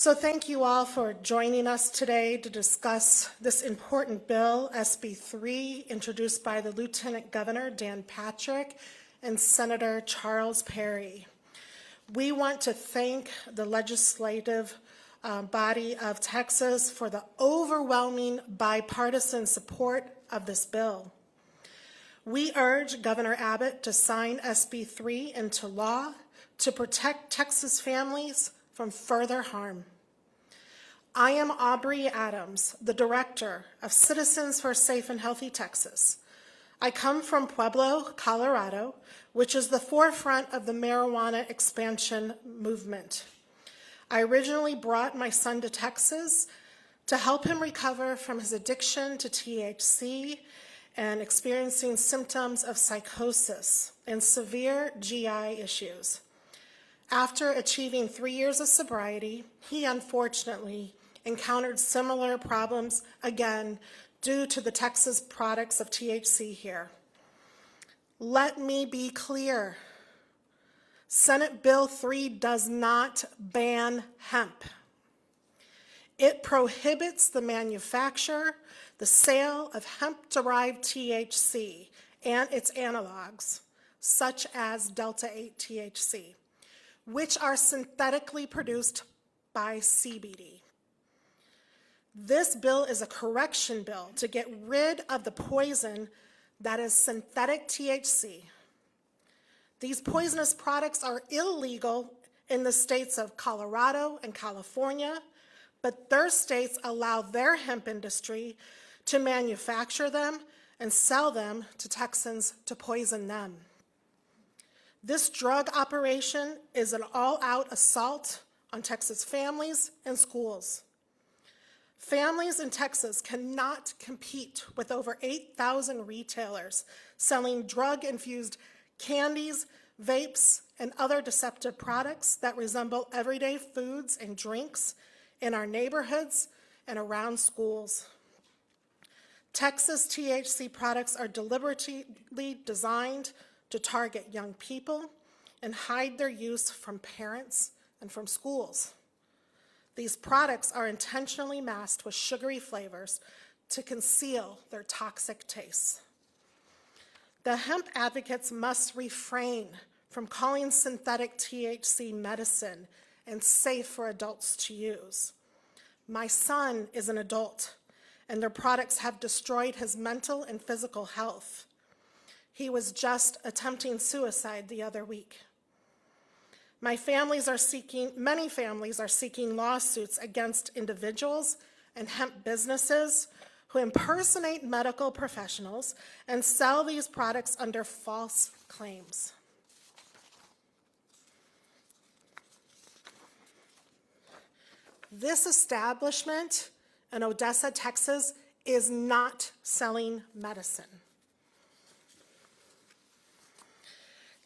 So thank you all for joining us today to discuss this important bill, SB3, introduced by the Lieutenant Governor, Dan Patrick, and Senator Charles Perry. We want to thank the legislative body of Texas for the overwhelming bipartisan support of this bill. We urge Governor Abbott to sign SB3 into law to protect Texas families from further harm. I am Aubrey Adams, the Director of Citizens for a Safe and Healthy Texas. I come from Pueblo, Colorado, which is the forefront of the marijuana expansion movement. I originally brought my son to Texas to help him recover from his addiction to THC and experiencing symptoms of psychosis and severe GI issues. After achieving 3 years of sobriety, he unfortunately encountered similar problems again due to the Texas products of THC here. Let me be clear. Senate Bill 3 does not ban hemp. It prohibits the manufacture, the sale of hemp-derived THC and its analogs, such as Delta-8 THC, which are synthetically produced by CBD. This bill is a correction bill to get rid of the poison that is synthetic THC. These poisonous products are illegal in the states of Colorado and California, but their states allow their hemp industry to manufacture them and sell them to Texans to poison them. This drug operation is an all-out assault on Texas families and schools. Families in Texas cannot compete with over 8,000 retailers selling drug-infused candies, vapes, and other deceptive products that resemble everyday foods and drinks in our neighborhoods and around schools. Texas THC products are deliberately designed to target young people and hide their use from parents and from schools. These products are intentionally masked with sugary flavors to conceal their toxic tastes. The hemp advocates must refrain from calling synthetic THC medicine and safe for adults to use. My son is an adult, and their products have destroyed his mental and physical health. He was just attempting suicide the other week. Many families are seeking lawsuits against individuals and hemp businesses who impersonate medical professionals and sell these products under false claims. This establishment in Odessa, Texas, is not selling medicine.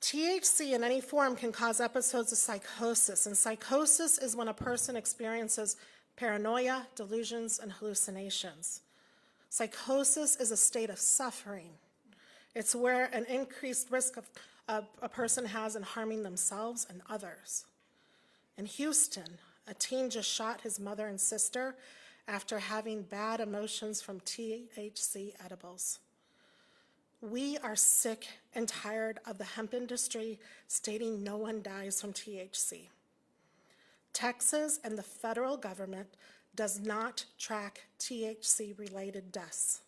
THC in any form can cause episodes of psychosis, and psychosis is when a person experiences paranoia, delusions, and hallucinations. Psychosis is a state of suffering. It's where an increased risk of a person has in harming themselves and others. In Houston, a teen just shot his mother and sister after having bad emotions from THC edibles. We are sick and tired of the hemp industry stating no one dies from THC. Texas and the federal government does not track THC-related deaths.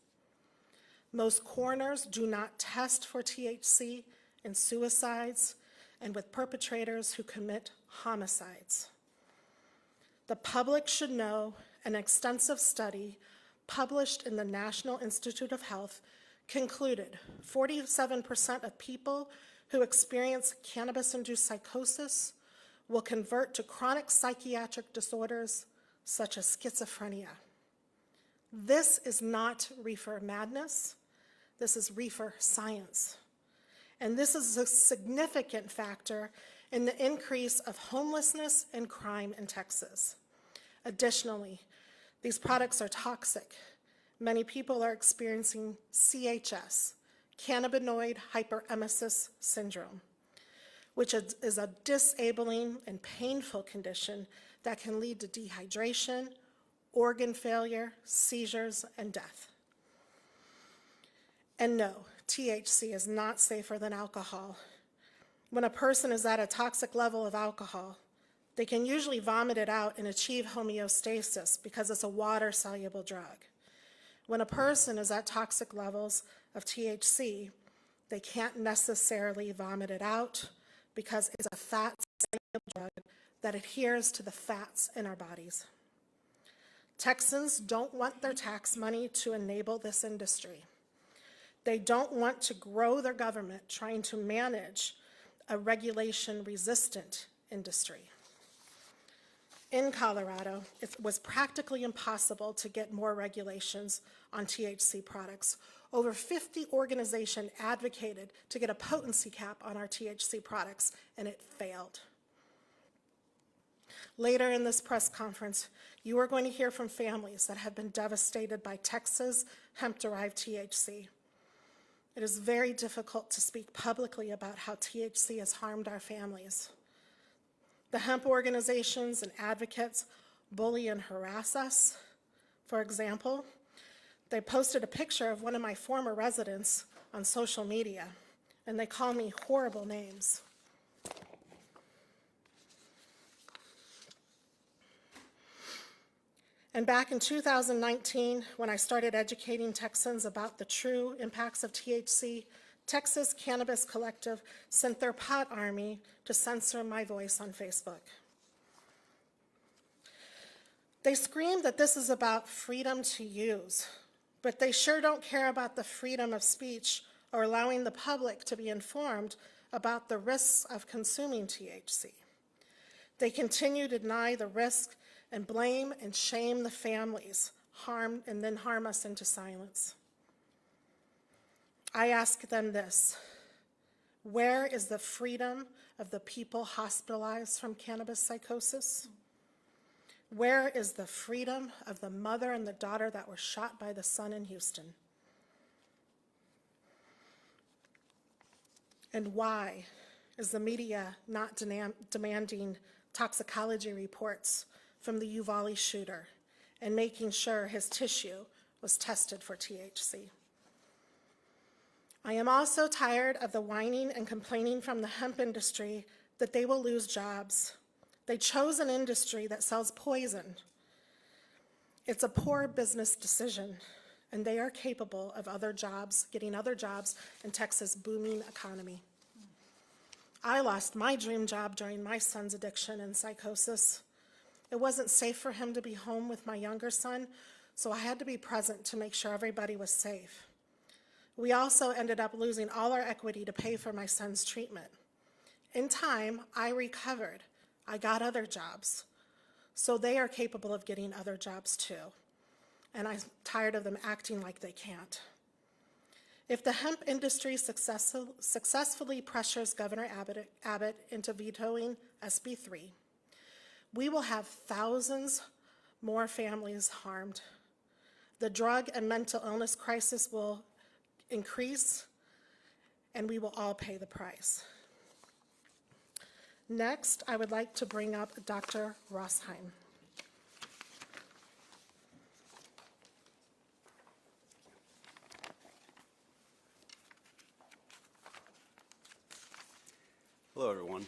Most coroners do not test for THC in suicides and with perpetrators who commit homicides. The public should know an extensive study published in the National Institute of Health concluded 47% of people who experience cannabis-induced psychosis will convert to chronic psychiatric disorders such as schizophrenia. This is not reefer madness. This is reefer science. And this is a significant factor in the increase of homelessness and crime in Texas. Additionally, these products are toxic. Many people are experiencing CHS, cannabinoid hyperemesis syndrome, which is a disabling and painful condition that can lead to dehydration, organ failure, seizures, and death. And no, THC is not safer than alcohol. When a person is at a toxic level of alcohol, they can usually vomit it out and achieve homeostasis because it's a water-soluble drug. When a person is at toxic levels of THC, they can't necessarily vomit it out because it's a fat-soluble drug that adheres to the fats in our bodies. Texans don't want their tax money to enable this industry. They don't want to grow their government trying to manage a regulation-resistant industry. In Colorado, it was practically impossible to get more regulations on THC products. Over 50 organizations advocated to get a potency cap on our THC products, and it failed. Later in this press conference, you are going to hear from families that have been devastated by Texas hemp-derived THC. It is very difficult to speak publicly about how THC has harmed our families. The hemp organizations and advocates bully and harass us. For example, they posted a picture of one of my former residents on social media, and they call me horrible names. And back in 2019, when I started educating Texans about the true impacts of THC, Texas Cannabis Collective sent their pot army to censor my voice on Facebook. They screamed that this is about freedom to use, but they sure don't care about the freedom of speech or allowing the public to be informed about the risks of consuming THC. They continue to deny the risk and blame and shame the families, and then harm us into silence. I ask them this: where is the freedom of the people hospitalized from cannabis psychosis? Where is the freedom of the mother and the daughter that were shot by the son in Houston? And why is the media not demanding toxicology reports from the Uvalde shooter and making sure his tissue was tested for THC? I am also tired of the whining and complaining from the hemp industry that they will lose jobs. They chose an industry that sells poison. It's a poor business decision, and they are capable of getting other jobs in Texas' booming economy. I lost my dream job during my son's addiction and psychosis. It wasn't safe for him to be home with my younger son, so I had to be present to make sure everybody was safe. We also ended up losing all our equity to pay for my son's treatment. In time, I recovered. I got other jobs. So they are capable of getting other jobs too. And I'm tired of them acting like they can't. If the hemp industry successfully pressures Governor Abbott into vetoing SB3, we will have thousands more families harmed. The drug and mental illness crisis will increase, and we will all pay the price. Next, I would like to bring up Dr. Rosheim. Hello, everyone.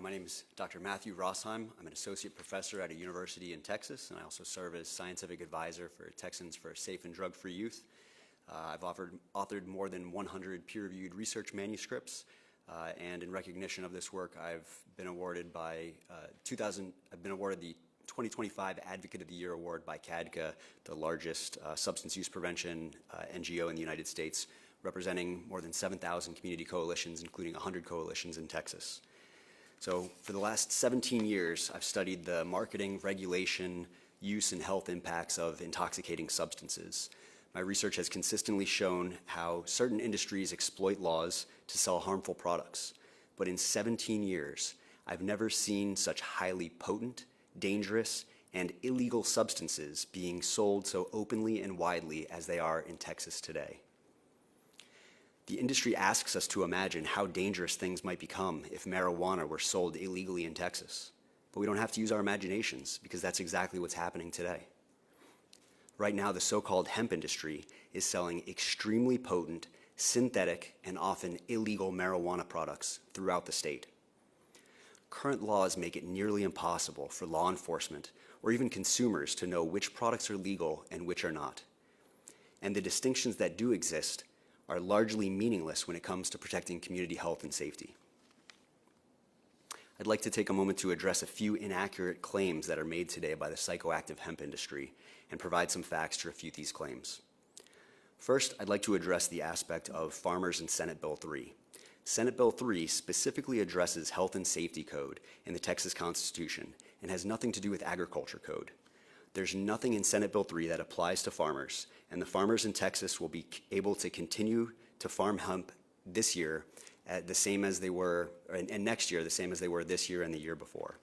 My name is Dr. Matthew Rosheim. I'm an associate professor at a university in Texas, and I also serve as scientific advisor for Texans for Safe and Drug-Free Youth. I've authored more than 100 peer-reviewed research manuscripts, and in recognition of this work, I've been awarded the 2025 Advocate of the Year Award by KDFW, the largest substance use prevention NGO in the United States, representing more than 7,000 community coalitions, including 100 coalitions in Texas. So for the last 17 years, I've studied the marketing, regulation, use, and health impacts of intoxicating substances. My research has consistently shown how certain industries exploit laws to sell harmful products. But in 17 years, I've never seen such highly potent, dangerous, and illegal substances being sold so openly and widely as they are in Texas today. The industry asks us to imagine how dangerous things might become if marijuana were sold illegally in Texas. But we don't have to use our imaginations, because that's exactly what's happening today. Right now, the so-called hemp industry is selling extremely potent, synthetic, and often illegal marijuana products throughout the state. Current laws make it nearly impossible for law enforcement or even consumers to know which products are legal and which are not. And the distinctions that do exist are largely meaningless when it comes to protecting community health and safety. I'd like to take a moment to address a few inaccurate claims that are made today by the psychoactive hemp industry and provide some facts to refute these claims. First, I'd like to address the aspect of farmers in Senate Bill 3. Senate Bill 3 specifically addresses health and safety code in the Texas Constitution and has nothing to do with agriculture code. There's nothing in Senate Bill 3 that applies to farmers, and the farmers in Texas will be able to continue to farm hemp this year at the same as they were, and next year the same as they were this year and the year before.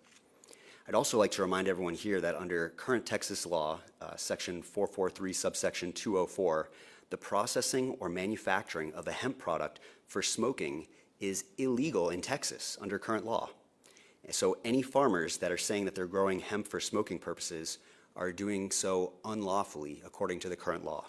I'd also like to remind everyone here that under current Texas law, section 443, subsection 204, the processing or manufacturing of a hemp product for smoking is illegal in Texas under current law. So any farmers that are saying that they're growing hemp for smoking purposes are doing so unlawfully according to the current law.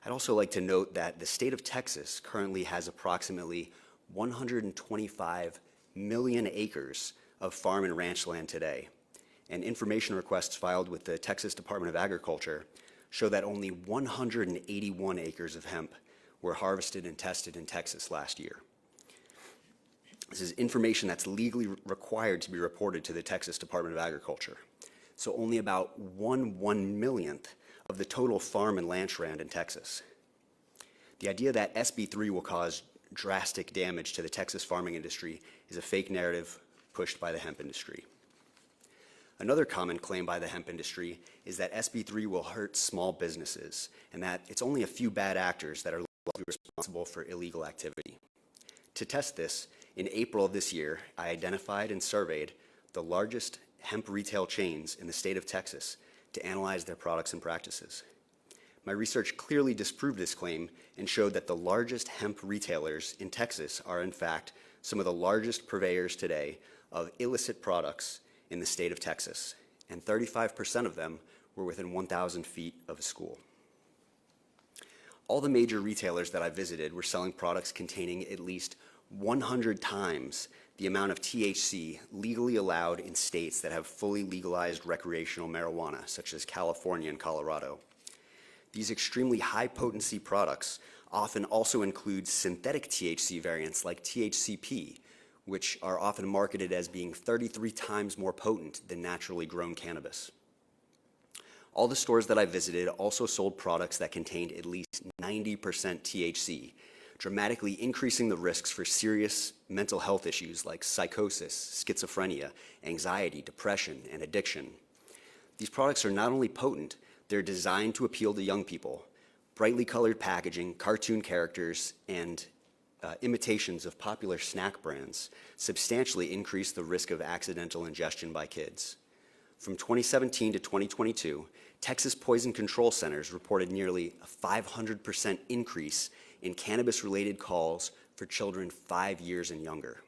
I'd also like to note that the state of Texas currently has approximately 125 million acres of farm and ranch land today, and information requests filed with the Texas Department of Agriculture show that only 181 acres of hemp were harvested and tested in Texas last year. This is information that's legally required to be reported to the Texas Department of Agriculture. So only about 1/1,000,000th of the total farm and ranch land in Texas. The idea that SB3 will cause drastic damage to the Texas farming industry is a fake narrative pushed by the hemp industry. Another common claim by the hemp industry is that SB3 will hurt small businesses and that it's only a few bad actors that are likely responsible for illegal activity. To test this, in April of this year, I identified and surveyed the largest hemp retail chains in the state of Texas to analyze their products and practices. My research clearly disproved this claim and showed that the largest hemp retailers in Texas are in fact some of the largest purveyors today of illicit products in the state of Texas, and 35% of them were within 1,000 feet of a school. All the major retailers that I visited were selling products containing at least 100 times the amount of THC legally allowed in states that have fully legalized recreational marijuana, such as California and Colorado. These extremely high-potency products often also include synthetic THC variants like THCP, which are often marketed as being 33 times more potent than naturally grown cannabis. All the stores that I visited also sold products that contained at least 90% THC, dramatically increasing the risks for serious mental health issues like psychosis, schizophrenia, anxiety, depression, and addiction. These products are not only potent, they're designed to appeal to young people. Brightly colored packaging, cartoon characters, and imitations of popular snack brands substantially increase the risk of accidental ingestion by kids. From 2017 to 2022, Texas Poison Control Centers reported nearly a 500% increase in cannabis-related calls for children 5 years and younger.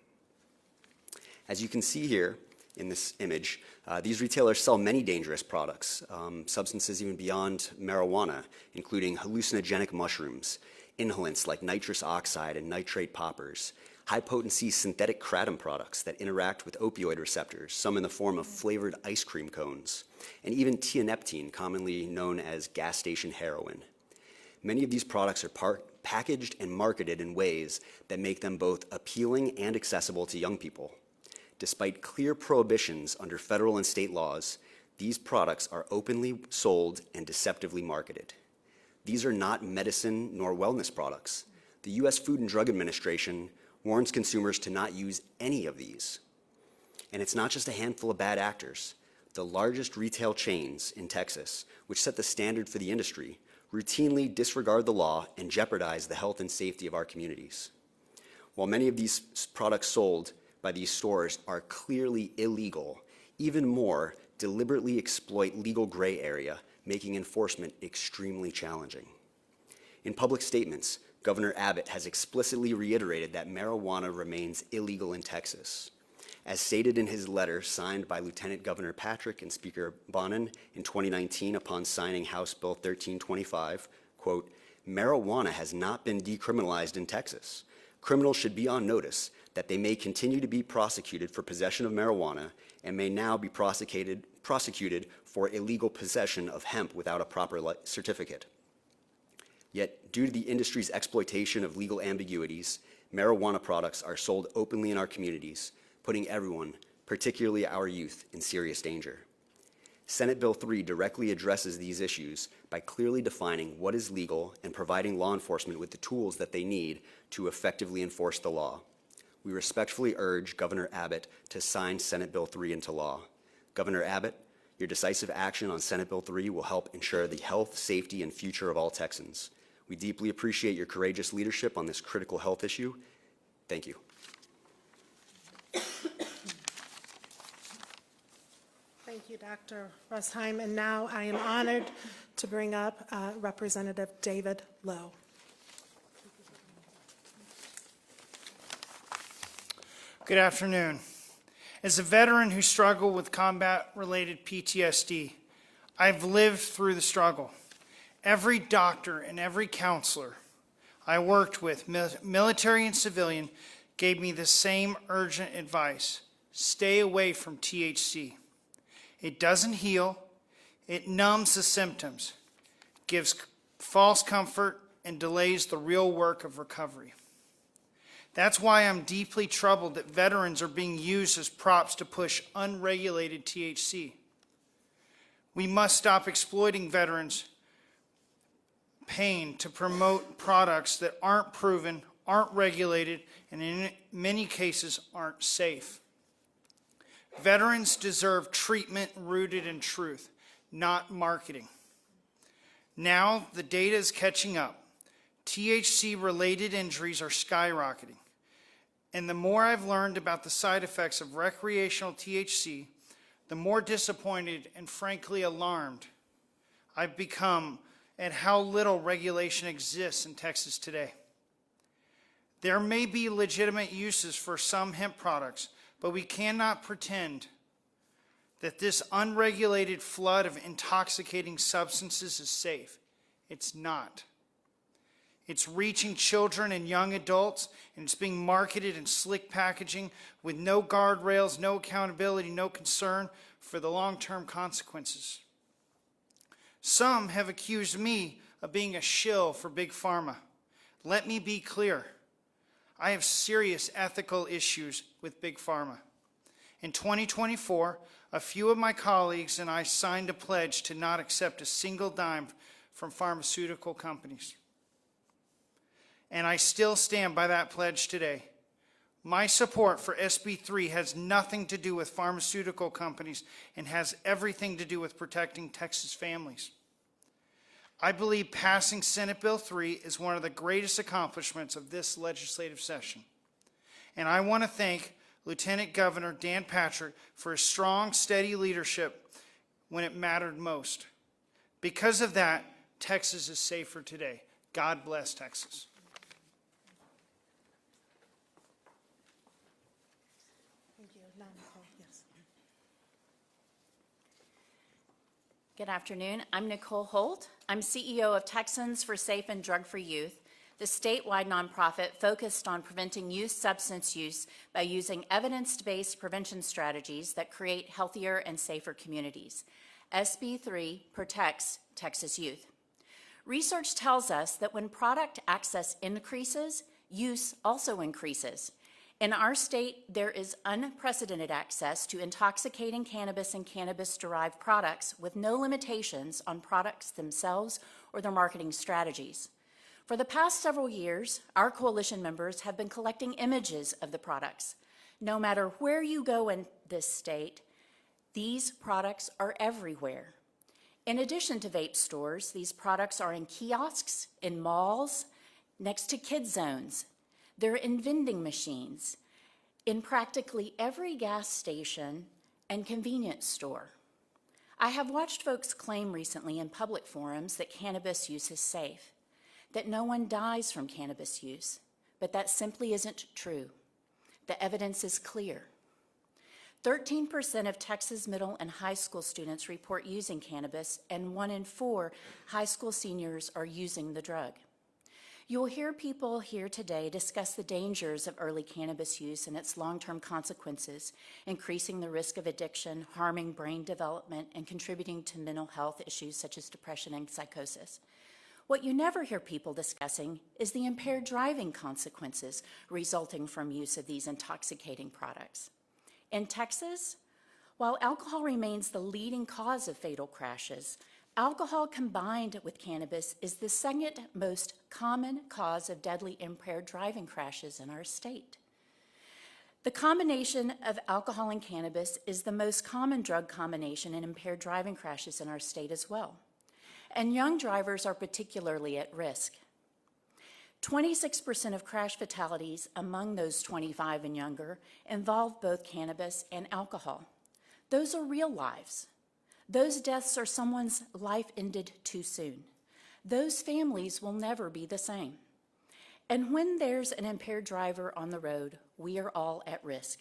As you can see here in this image, these retailers sell many dangerous products, substances even beyond marijuana, including hallucinogenic mushrooms, inhalants like nitrous oxide and nitrate poppers, high-potency synthetic kratom products that interact with opioid receptors, some in the form of flavored ice cream cones, and even tianeptine, commonly known as gas station heroin. Many of these products are packaged and marketed in ways that make them both appealing and accessible to young people. Despite clear prohibitions under federal and state laws, these products are openly sold and deceptively marketed. These are not medicine nor wellness products. The U.S. Food and Drug Administration warns consumers to not use any of these. And it's not just a handful of bad actors. The largest retail chains in Texas, which set the standard for the industry, routinely disregard the law and jeopardize the health and safety of our communities. While many of these products sold by these stores are clearly illegal, even more deliberately exploit legal gray area, making enforcement extremely challenging. In public statements, Governor Abbott has explicitly reiterated that marijuana remains illegal in Texas. As stated in his letter signed by Lieutenant Governor Patrick and Speaker Bonin in 2019 upon signing House Bill 1325, quote, marijuana has not been decriminalized in Texas. Criminals should be on notice that they may continue to be prosecuted for possession of marijuana and may now be prosecuted for illegal possession of hemp without a proper certificate. Yet, due to the industry's exploitation of legal ambiguities, marijuana products are sold openly in our communities, putting everyone, particularly our youth, in serious danger. Senate Bill 3 directly addresses these issues by clearly defining what is legal and providing law enforcement with the tools that they need to effectively enforce the law. We respectfully urge Governor Abbott to sign Senate Bill 3 into law. Governor Abbott, your decisive action on Senate Bill 3 will help ensure the health, safety, and future of all Texans. We deeply appreciate your courageous leadership on this critical health issue. Thank you. Thank you, Dr. Rusheim. And now I am honored to bring up Representative David Lowe. Good afternoon. As a veteran who struggled with combat-related PTSD, I've lived through the struggle. Every doctor and every counselor I worked with, military and civilian, gave me the same urgent advice: stay away from THC. It doesn't heal, it numbs the symptoms, gives false comfort, and delays the real work of recovery. That's why I'm deeply troubled that veterans are being used as props to push unregulated THC. We must stop exploiting veterans' pain to promote products that aren't proven, aren't regulated, and in many cases aren't safe. Veterans deserve treatment rooted in truth, not marketing. Now the data is catching up. THC-related injuries are skyrocketing. And the more I've learned about the side effects of recreational THC, the more disappointed and frankly alarmed I've become at how little regulation exists in Texas today. There may be legitimate uses for some hemp products, but we cannot pretend that this unregulated flood of intoxicating substances is safe. It's not. It's reaching children and young adults, and it's being marketed in slick packaging with no guardrails, no accountability, no concern for the long-term consequences. Some have accused me of being a shill for Big Pharma. Let me be clear. I have serious ethical issues with Big Pharma. In 2024, a few of my colleagues and I signed a pledge to not accept a single dime from pharmaceutical companies. And I still stand by that pledge today. My support for SB3 has nothing to do with pharmaceutical companies and has everything to do with protecting Texas families. I believe passing Senate Bill 3 is one of the greatest accomplishments of this legislative session. And I want to thank Lieutenant Governor Dan Patrick for his strong, steady leadership when it mattered most. Because of that, Texas is safer today. God bless Texas. Good afternoon. I'm Nicole Holt. I'm CEO of Texans for Safe and Drug-Free Youth, the statewide nonprofit focused on preventing youth substance use by using evidence-based prevention strategies that create healthier and safer communities. SB3 protects Texas youth. Research tells us that when product access increases, use also increases. In our state, there is unprecedented access to intoxicating cannabis and cannabis-derived products with no limitations on products themselves or their marketing strategies. For the past several years, our coalition members have been collecting images of the products. No matter where you go in this state, these products are everywhere. In addition to vape stores, these products are in kiosks, in malls, next to kid zones. They're in vending machines, in practically every gas station and convenience store. I have watched folks claim recently in public forums that cannabis use is safe, that no one dies from cannabis use, but that simply isn't true. The evidence is clear. 13% of Texas middle and high school students report using cannabis, and 1 in 4 high school seniors are using the drug. You will hear people here today discuss the dangers of early cannabis use and its long-term consequences, increasing the risk of addiction, harming brain development, and contributing to mental health issues such as depression and psychosis. What you never hear people discussing is the impaired driving consequences resulting from use of these intoxicating products. In Texas, while alcohol remains the leading cause of fatal crashes, alcohol combined with cannabis is the second most common cause of deadly impaired driving crashes in our state. The combination of alcohol and cannabis is the most common drug combination in impaired driving crashes in our state as well. And young drivers are particularly at risk. 26% of crash fatalities among those 25 and younger involve both cannabis and alcohol. Those are real lives. Those deaths are someone's life ended too soon. Those families will never be the same. And when there's an impaired driver on the road, we are all at risk.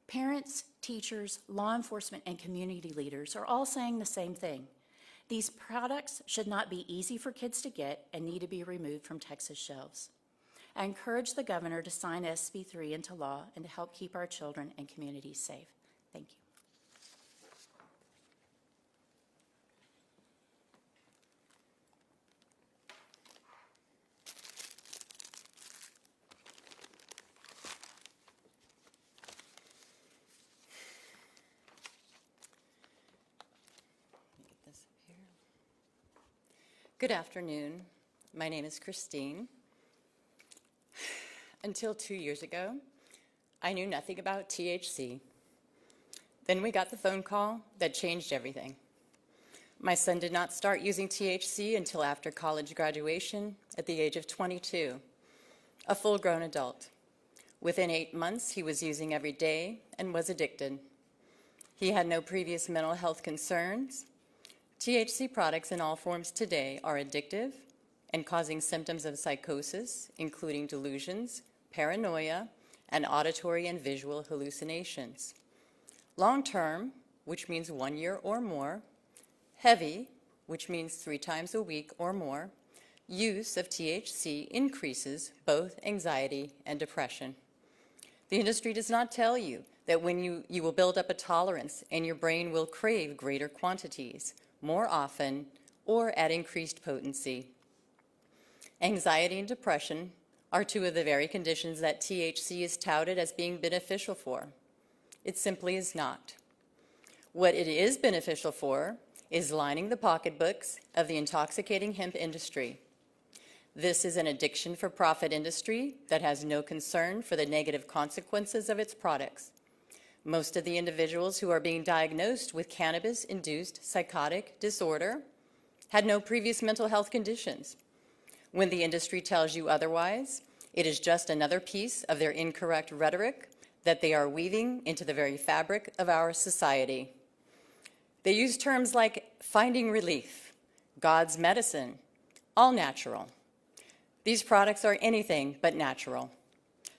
Parents, teachers, law enforcement, and community leaders are all saying the same thing. These products should not be easy for kids to get and need to be removed from Texas shelves. I encourage the governor to sign SB3 into law and to help keep our children and communities safe. Thank you. Good afternoon. My name is Christine. Until 2 years ago, I knew nothing about THC. Then we got the phone call that changed everything. My son did not start using THC until after college graduation at the age of 22, a full-grown adult. Within 8 months, he was using every day and was addicted. He had no previous mental health concerns. THC products in all forms today are addictive and causing symptoms of psychosis, including delusions, paranoia, and auditory and visual hallucinations. Long-term, which means 1 year or more, heavy, which means 3 times a week or more, use of THC increases both anxiety and depression. The industry does not tell you that when you will build up a tolerance and your brain will crave greater quantities, more often, or at increased potency. Anxiety and depression are 2 of the very conditions that THC is touted as being beneficial for. It simply is not. What it is beneficial for is lining the pocketbooks of the intoxicating hemp industry. This is an addiction for profit industry that has no concern for the negative consequences of its products. Most of the individuals who are being diagnosed with cannabis-induced psychotic disorder had no previous mental health conditions. When the industry tells you otherwise, it is just another piece of their incorrect rhetoric that they are weaving into the very fabric of our society. They use terms like finding relief, God's medicine, all natural. These products are anything but natural.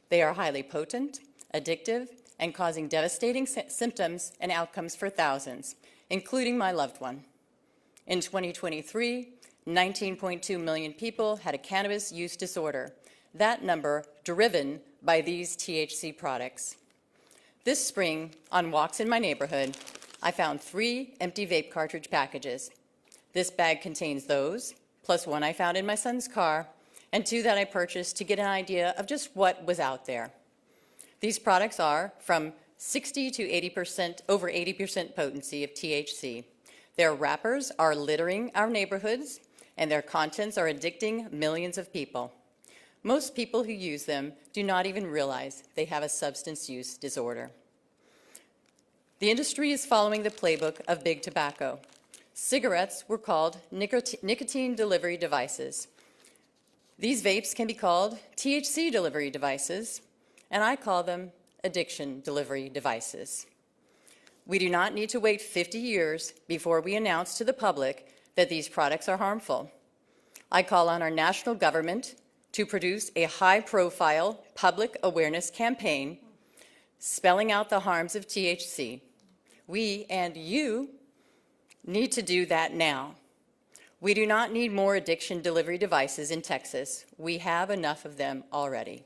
They are highly potent, addictive, and causing devastating symptoms and outcomes for thousands, including my loved one. In 2023, 19.2 million people had a cannabis use disorder, that number driven by these THC products. This spring, on walks in my neighborhood, I found 3 empty vape cartridge packages. This bag contains those, plus 1 I found in my son's car, and 2 that I purchased to get an idea of just what was out there. These products are from 60 to 80%, over 80% potency of THC. Their wrappers are littering our neighborhoods, and their contents are addicting millions of people. Most people who use them do not even realize they have a substance use disorder. The industry is following the playbook of big tobacco. Cigarettes were called nicotine delivery devices. These vapes can be called THC delivery devices, and I call them addiction delivery devices. We do not need to wait 50 years before we announce to the public that these products are harmful. I call on our national government to produce a high-profile public awareness campaign spelling out the harms of THC. We and you need to do that now. We do not need more addiction delivery devices in Texas. We have enough of them already.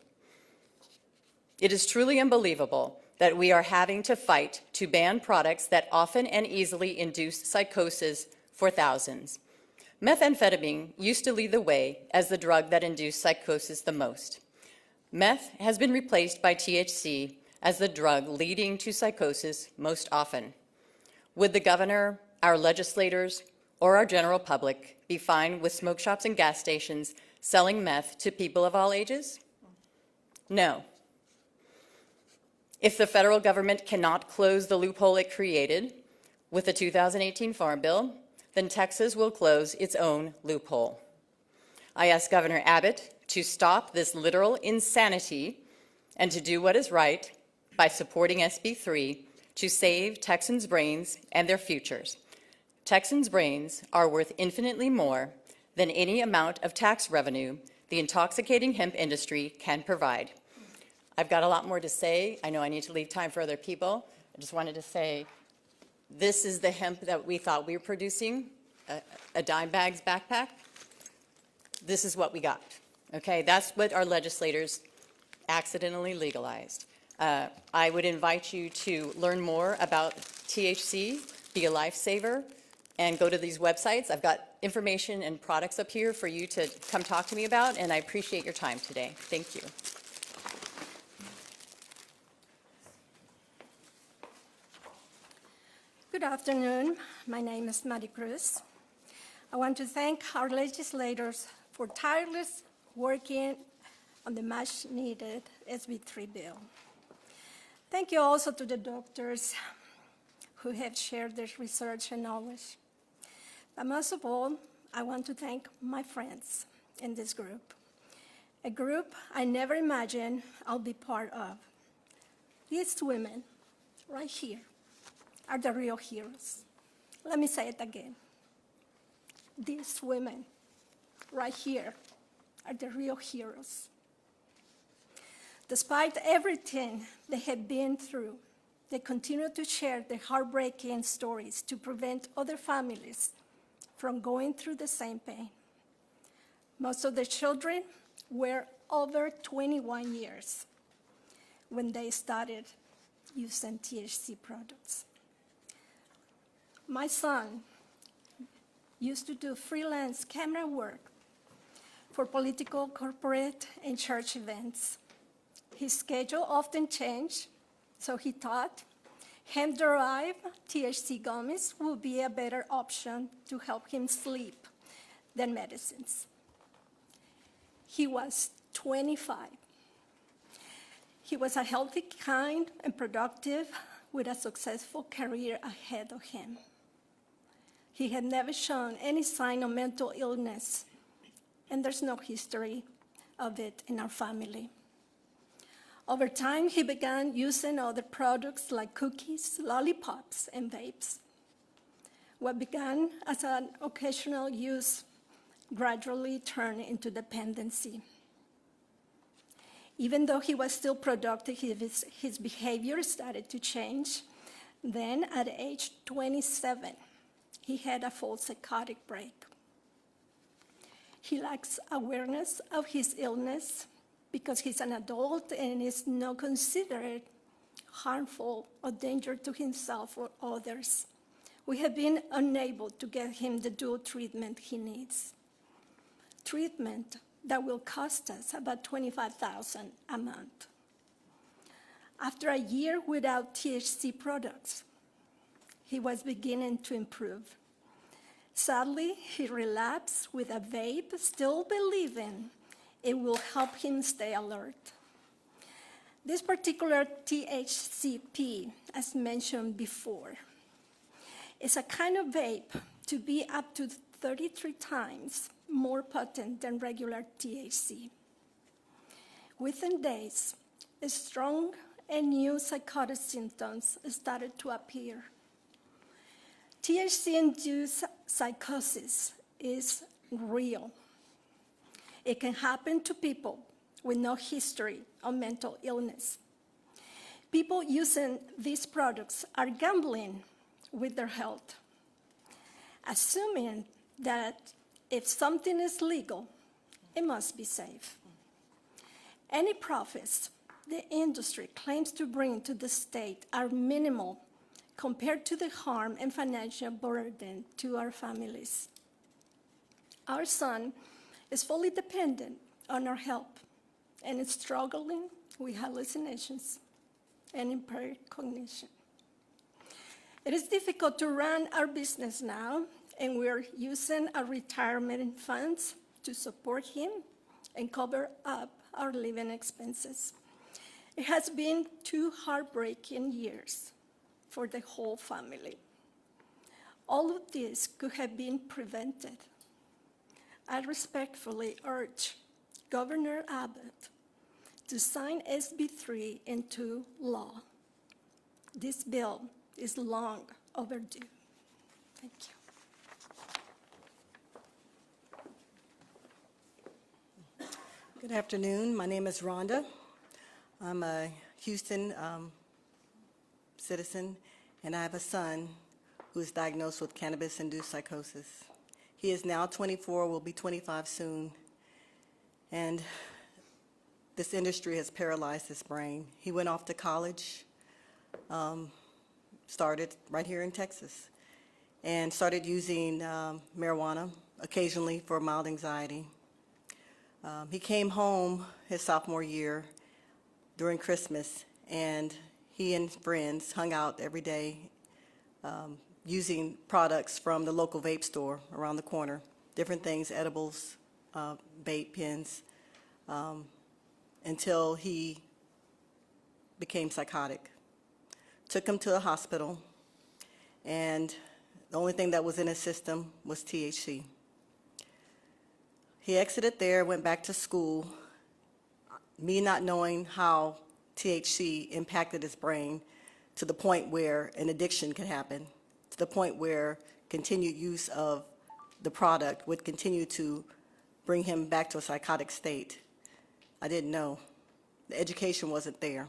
It is truly unbelievable that we are having to fight to ban products that often and easily induce psychosis for thousands. Methamphetamine used to lead the way as the drug that induced psychosis the most. Meth has been replaced by THC as the drug leading to psychosis most often. Would the governor, our legislators, or our general public be fine with smoke shops and gas stations selling meth to people of all ages? No. If the federal government cannot close the loophole it created with the 2018 Farm Bill, then Texas will close its own loophole. I ask Governor Abbott to stop this literal insanity and to do what is right by supporting SB3 to save Texans' brains and their futures. Texans' brains are worth infinitely more than any amount of tax revenue the intoxicating hemp industry can provide. I've got a lot more to say. I know I need to leave time for other people. I just wanted to say this is the hemp that we thought we were producing, a dime bags backpack. This is what we got, okay? That's what our legislators accidentally legalized. I would invite you to learn more about THC, be a lifesaver, and go to these websites. I've got information and products up here for you to come talk to me about, and I appreciate your time today. Thank you. Good afternoon. My name is Mari Cruz. I want to thank our legislators for tireless working on the much-needed SB3 bill. Thank you also to the doctors who have shared their research and knowledge. But most of all, I want to thank my friends in this group, a group I never imagined I'll be part of. These women right here are the real heroes. Let me say it again. These women right here are the real heroes. Despite everything they have been through, they continue to share their heartbreaking stories to prevent other families from going through the same pain. Most of the children were over 21 years when they started using THC products. My son used to do freelance camera work for political, corporate, and church events. His schedule often changed, so he thought hemp-derived THC gummies would be a better option to help him sleep than medicines. He was 25. He was a healthy, kind, and productive with a successful career ahead of him. He had never shown any sign of mental illness, and there's no history of it in our family. Over time, he began using other products like cookies, lollipops, and vapes. What began as an occasional use gradually turned into dependency. Even though he was still productive, his behavior started to change. Then, at age 27, he had a full psychotic break. He lacks awareness of his illness because he's an adult and is not considered harmful or danger to himself or others. We have been unable to get him the dual treatment he needs. Treatment that will cost us about $25,000 a month. After a year without THC products, he was beginning to improve. Sadly, he relapsed with a vape, still believing it will help him stay alert. This particular THCP, as mentioned before, is a kind of vape to be up to 33 times more potent than regular THC. Within days, strong and new psychotic symptoms started to appear. THC-induced psychosis is real. It can happen to people with no history of mental illness. People using these products are gambling with their health, assuming that if something is legal, it must be safe. Any profits the industry claims to bring to the state are minimal compared to the harm and financial burden to our families. Our son is fully dependent on our help and is struggling with hallucinations and impaired cognition. It is difficult to run our business now, and we are using our retirement funds to support him and cover up our living expenses. It has been 2 heartbreaking years for the whole family. All of this could have been prevented. I respectfully urge Governor Abbott to sign SB3 into law. This bill is long overdue. Thank you. Good afternoon. My name is Rhonda. I'm a Houston citizen, and I have a son who is diagnosed with cannabis-induced psychosis. He is now 24, will be 25 soon, and this industry has paralyzed his brain. He went off to college, started right here in Texas, and started using marijuana occasionally for mild anxiety. He came home his sophomore year during Christmas, and he and friends hung out every day using products from the local vape store around the corner, different things, edibles, vape pens, until he became psychotic. Took him to the hospital, and the only thing that was in his system was THC. He exited there, went back to school, me not knowing how THC impacted his brain to the point where an addiction could happen, to the point where continued use of the product would continue to bring him back to a psychotic state. I didn't know. The education wasn't there.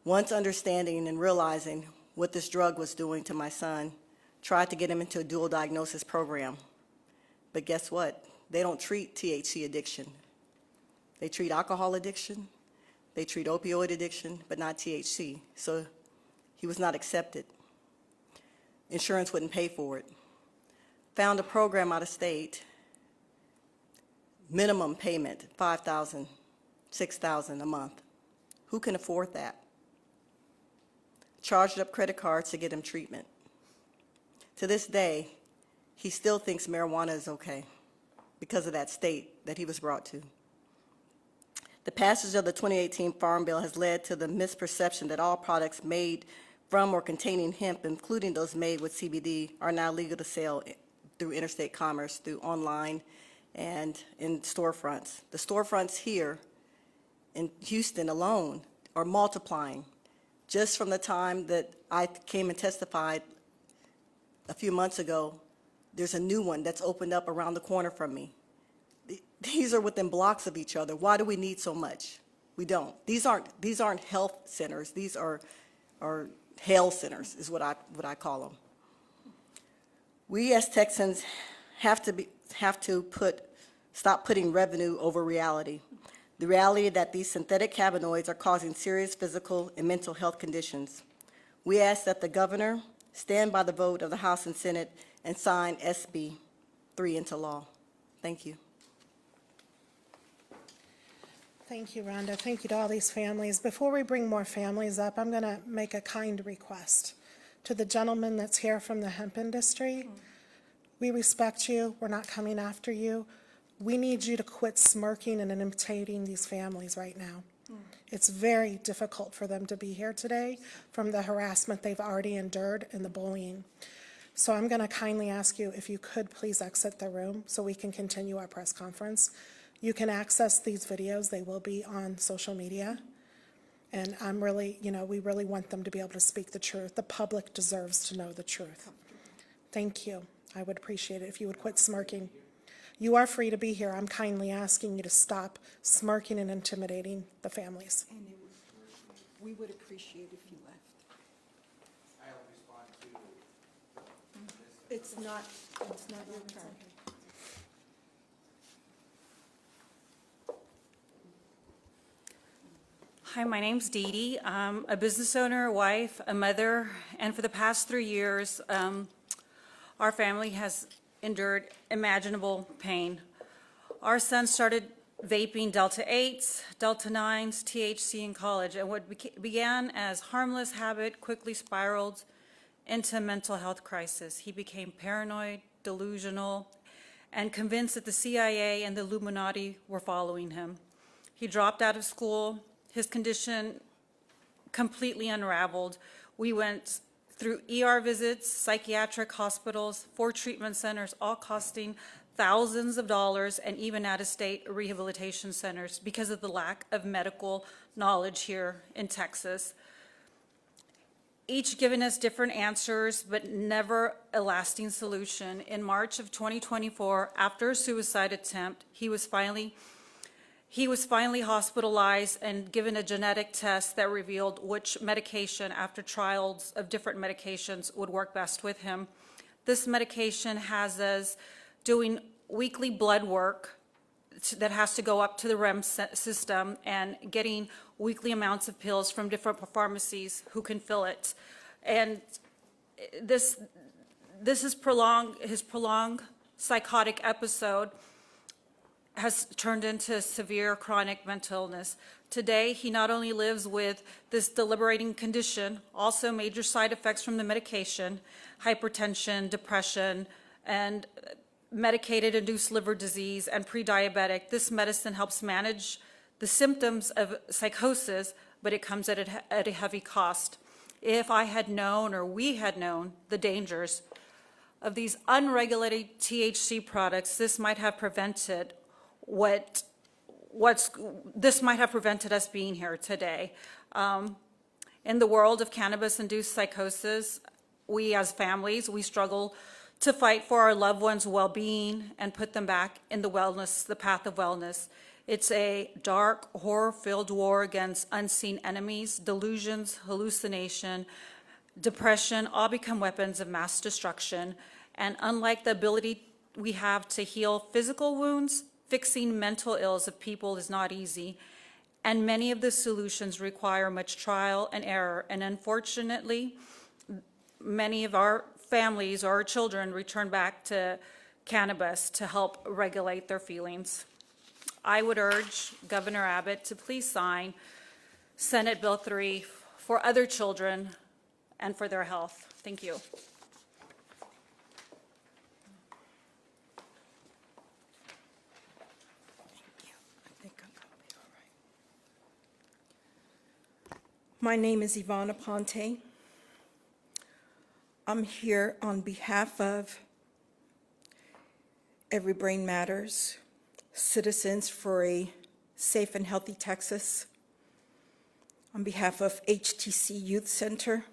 Once understanding and realizing what this drug was doing to my son, tried to get him into a dual diagnosis program. But guess what? They don't treat THC addiction. They treat alcohol addiction, they treat opioid addiction, but not THC. So he was not accepted. Insurance wouldn't pay for it. Found a program out of state, minimum payment, $5,000, $6,000 a month. Who can afford that? Charged up credit cards to get him treatment. To this day, he still thinks marijuana is okay because of that state that he was brought to. The passage of the 2018 Farm Bill has led to the misperception that all products made from or containing hemp, including those made with CBD, are now legal to sell through interstate commerce, through online and in storefronts. The storefronts here in Houston alone are multiplying. Just from the time that I came and testified a few months ago, there's a new one that's opened up around the corner from me. These are within blocks of each other. Why do we need so much? We don't. These aren't health centers. These are hell centers, is what I call them. We as Texans have to stop putting revenue over reality. The reality that these synthetic cannabinoids are causing serious physical and mental health conditions. We ask that the governor stand by the vote of the House and Senate and sign SB3 into law. Thank you. Thank you, Rhonda. Thank you to all these families. Before we bring more families up, I'm going to make a kind request to the gentleman that's here from the hemp industry. We respect you. We're not coming after you. We need you to quit smirking and imitating these families right now. It's very difficult for them to be here today from the harassment they've already endured and the bullying. So I'm going to kindly ask you if you could please exit the room so we can continue our press conference. You can access these videos. They will be on social media. And I'm really, we really want them to be able to speak the truth. The public deserves to know the truth. Thank you. I would appreciate it if you would quit smirking. You are free to be here. I'm kindly asking you to stop smirking and intimidating the families. We would appreciate if you left. I'll respond to It's not your turn. Hi, my name's Dee Dee. I'm a business owner, a wife, a mother, and for the past 3 years, our family has endured imaginable pain. Our son started vaping Delta 8s, Delta 9s, THC in college, and what began as harmless habit quickly spiraled into a mental health crisis. He became paranoid, delusional, and convinced that the CIA and the Illuminati were following him. He dropped out of school. His condition completely unraveled. We went through ER visits, psychiatric hospitals, 4 treatment centers, all costing thousands of dollars, and even out-of-state rehabilitation centers because of the lack of medical knowledge here in Texas. Each giving us different answers, but never a lasting solution. In March of 2024, after a suicide attempt, he was finally hospitalized and given a genetic test that revealed which medication, after trials of different medications, would work best with him. This medication has us doing weekly blood work that has to go up to the REMS system and getting weekly amounts of pills from different pharmacies who can fill it. And this is his prolonged psychotic episode has turned into severe chronic mental illness. Today, he not only lives with this debilitating condition, also major side effects from the medication, hypertension, depression, and medicated-induced liver disease and pre-diabetic. This medicine helps manage the symptoms of psychosis, but it comes at a heavy cost. If I had known, or we had known, the dangers of these unregulated THC products, this might have prevented this might have prevented us being here today. In the world of cannabis-induced psychosis, we as families, we struggle to fight for our loved ones' well-being and put them back in the path of wellness. It's a dark, horror-filled war against unseen enemies. Delusions, hallucination, depression all become weapons of mass destruction. And unlike the ability we have to heal physical wounds, fixing mental ills of people is not easy, and many of the solutions require much trial and error. And unfortunately, many of our families or our children return back to cannabis to help regulate their feelings. I would urge Governor Abbott to please sign Senate Bill 3 for other children and for their health. Thank you. My name is Ivana Ponte. I'm here on behalf of Every Brain Matters, Citizens for a Safe and Healthy Texas, on behalf of HTC Youth Center,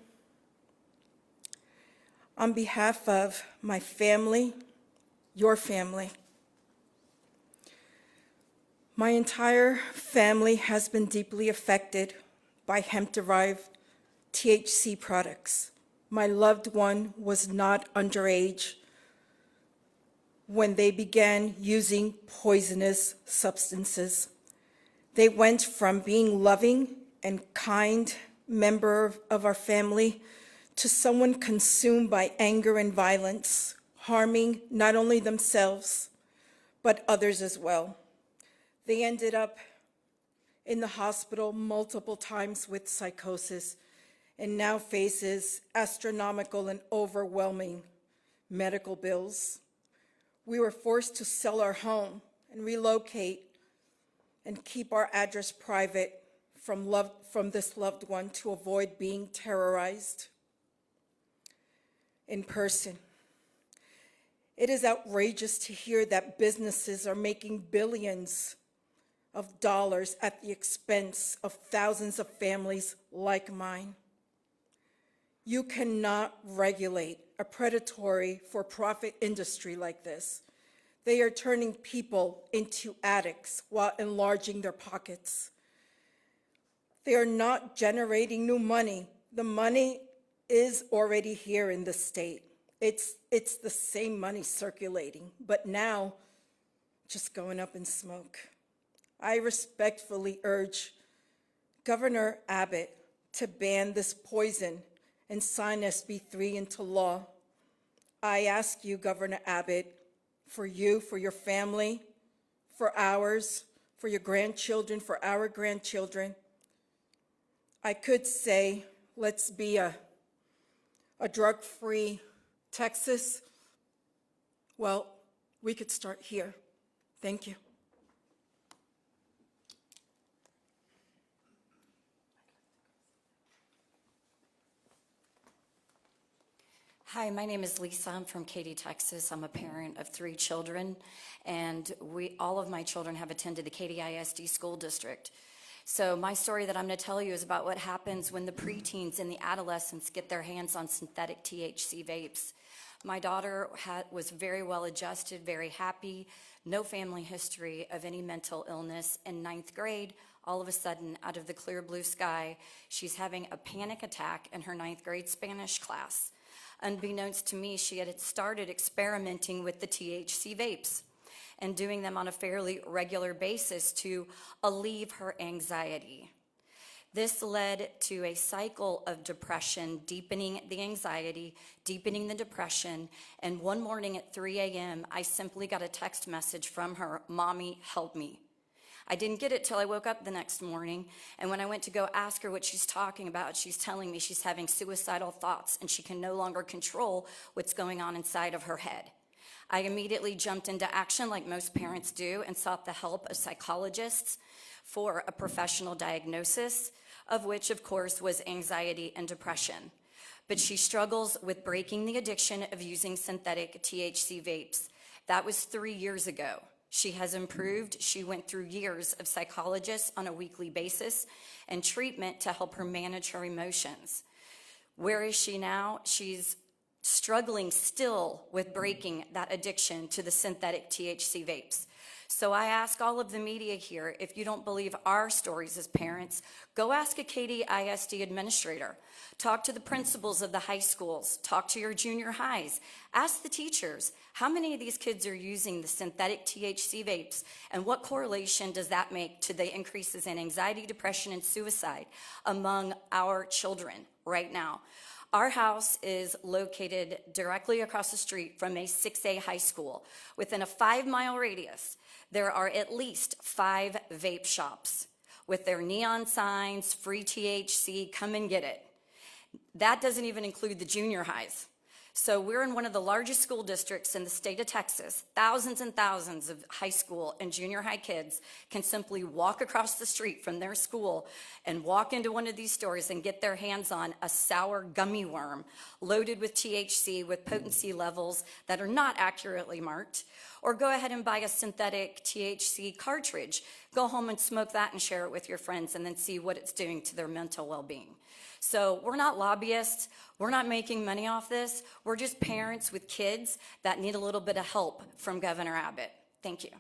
on behalf of my family, your family. My entire family has been deeply affected by hemp-derived THC products. My loved one was not underage when they began using poisonous substances. They went from being loving and kind member of our family to someone consumed by anger and violence, harming not only themselves, but others as well. They ended up in the hospital multiple times with psychosis and now faces astronomical and overwhelming medical bills. We were forced to sell our home and relocate and keep our address private from this loved one to avoid being terrorized in person. It is outrageous to hear that businesses are making billions of dollars at the expense of thousands of families like mine. You cannot regulate a predatory for-profit industry like this. They are turning people into addicts while enlarging their pockets. They are not generating new money. The money is already here in the state. It's the same money circulating, but now just going up in smoke. I respectfully urge Governor Abbott to ban this poison and sign SB3 into law. I ask you, Governor Abbott, for you, for your family, for ours, for your grandchildren, for our grandchildren. I could say, let's be a drug-free Texas. Well, we could start here. Thank you. Hi, my name is Lisa. I'm from Katy, Texas. I'm a parent of 3 children, and all of my children have attended the Katy ISD school district. So my story that I'm going to tell you is about what happens when the preteens and the adolescents get their hands on synthetic THC vapes. My daughter was very well adjusted, very happy, no family history of any mental illness. In 9th grade, all of a sudden, out of the clear blue sky, she's having a panic attack in her 9th grade Spanish class. Unbeknownst to me, she had started experimenting with the THC vapes and doing them on a fairly regular basis to alleviate her anxiety. This led to a cycle of depression, deepening the anxiety, deepening the depression, and one morning at 3 a.m., I simply got a text message from her, "Mommy, help me." I didn't get it till I woke up the next morning, and when I went to go ask her what she's talking about, she's telling me she's having suicidal thoughts and she can no longer control what's going on inside of her head. I immediately jumped into action like most parents do and sought the help of psychologists for a professional diagnosis, of which, of course, was anxiety and depression. But she struggles with breaking the addiction of using synthetic THC vapes. That was 3 years ago. She has improved. She went through years of psychologists on a weekly basis and treatment to help her manage her emotions. Where is she now? She's struggling still with breaking that addiction to the synthetic THC vapes. So I ask all of the media here, if you don't believe our stories as parents, go ask a Katy ISD administrator. Talk to the principals of the high schools. Talk to your junior highs. Ask the teachers, how many of these kids are using the synthetic THC vapes, and what correlation does that make to the increases in anxiety, depression, and suicide among our children right now? Our house is located directly across the street from a 6A high school. Within a 5-mile radius, there are at least 5 vape shops with their neon signs, free THC, come and get it. That doesn't even include the junior highs. So we're in one of the largest school districts in the state of Texas. Thousands and thousands of high school and junior high kids can simply walk across the street from their school and walk into one of these stores and get their hands on a sour gummy worm loaded with THC with potency levels that are not accurately marked, or go ahead and buy a synthetic THC cartridge. Go home and smoke that and share it with your friends and then see what it's doing to their mental well-being. So we're not lobbyists. We're not making money off this. We're just parents with kids that need a little bit of help from Governor Abbott. Thank you.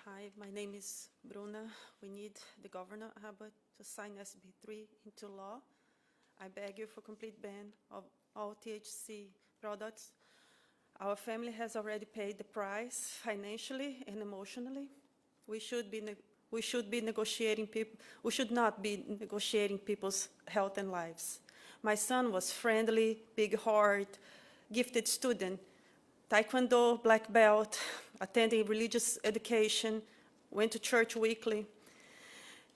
Hi, my name is Bruna. We need the Governor Abbott to sign SB3 into law. I beg you for complete ban of all THC products. Our family has already paid the price financially and emotionally. We should not be negotiating people's health and lives. My son was friendly, big heart, gifted student, Taekwondo black belt, attending religious education, went to church weekly.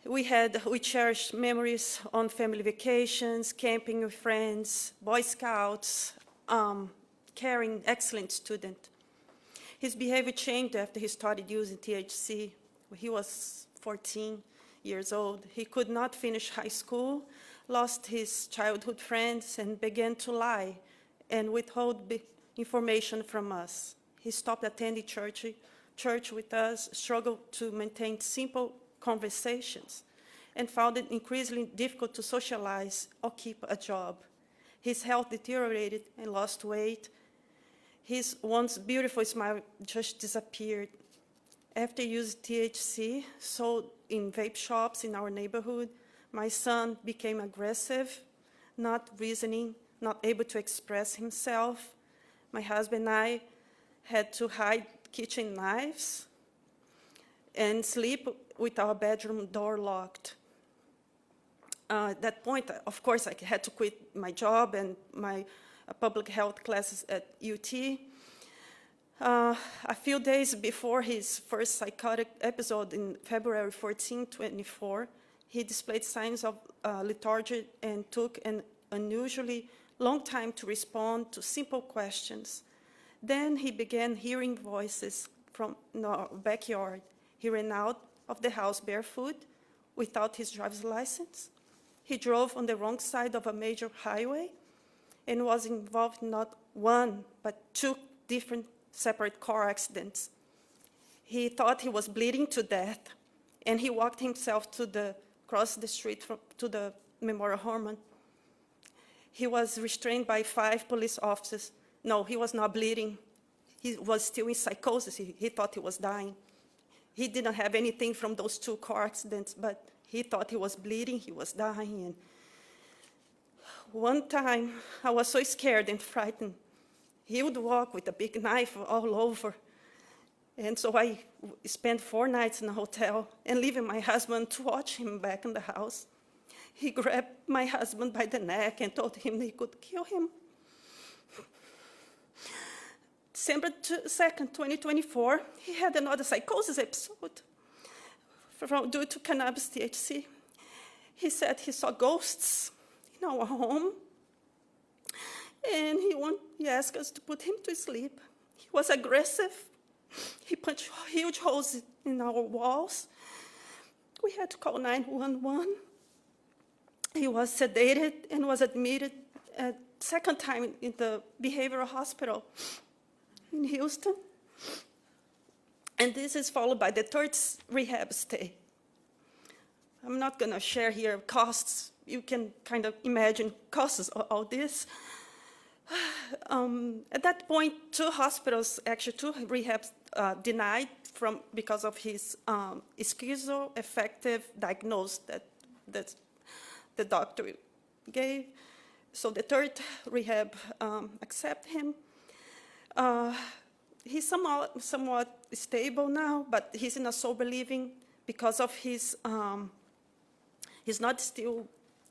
We cherished memories on family vacations, camping with friends, Boy Scouts, caring, excellent student. His behavior changed after he started using THC. He was 14 years old. He could not finish high school, lost his childhood friends, and began to lie and withhold information from us. He stopped attending church with us, struggled to maintain simple conversations, and found it increasingly difficult to socialize or keep a job. His health deteriorated and lost weight. His once beautiful smile just disappeared. After using THC sold in vape shops in our neighborhood, my son became aggressive, not reasoning, not able to express himself. My husband and I had to hide kitchen knives and sleep with our bedroom door locked. At that point, of course, I had to quit my job and my public health classes at UT. A few days before his first psychotic episode in February 14, 24, he displayed signs of lethargy and took an unusually long time to respond to simple questions. Then he began hearing voices from our backyard. He ran out of the house barefoot without his driver's license. He drove on the wrong side of a major highway and was involved in not one, but two different separate car accidents. He thought he was bleeding to death, and he walked himself across the street to the Memorial Home. He was restrained by 5 police officers. No, he was not bleeding. He was still in psychosis. He thought he was dying. He didn't have anything from those 2 car accidents, but he thought he was bleeding, he was dying. And one time, I was so scared and frightened. He would walk with a big knife all over. And so I spent 4 nights in a hotel and leaving my husband to watch him back in the house. He grabbed my husband by the neck and told him he could kill him. December 2nd, 2024, he had another psychosis episode due to cannabis THC. He said he saw ghosts in our home, and he asked us to put him to sleep. He was aggressive. He punched huge holes in our walls. We had to call 911. He was sedated and was admitted a second time in the behavioral hospital in Houston. And this is followed by the 3rd rehab stay. I'm not going to share here costs. You can kind of imagine costs of all this. At that point, 2 hospitals, actually 2 rehabs denied because of his schizoaffective diagnosis that the doctor gave. So the 3rd rehab accepted him. He's somewhat stable now, but he's in a sober living because of his, he's not still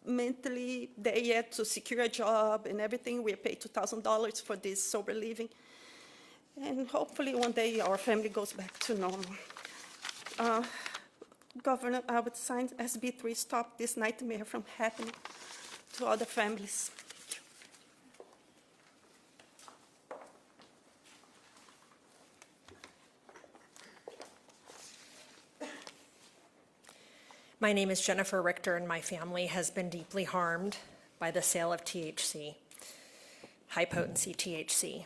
mentally there yet to secure a job and everything. We paid $2,000 for this sober living. And hopefully one day our family goes back to normal. Governor Abbott signed SB3 stop this nightmare from happening to other families. My name is Jennifer Richter, and my family has been deeply harmed by the sale of THC, high-potency THC.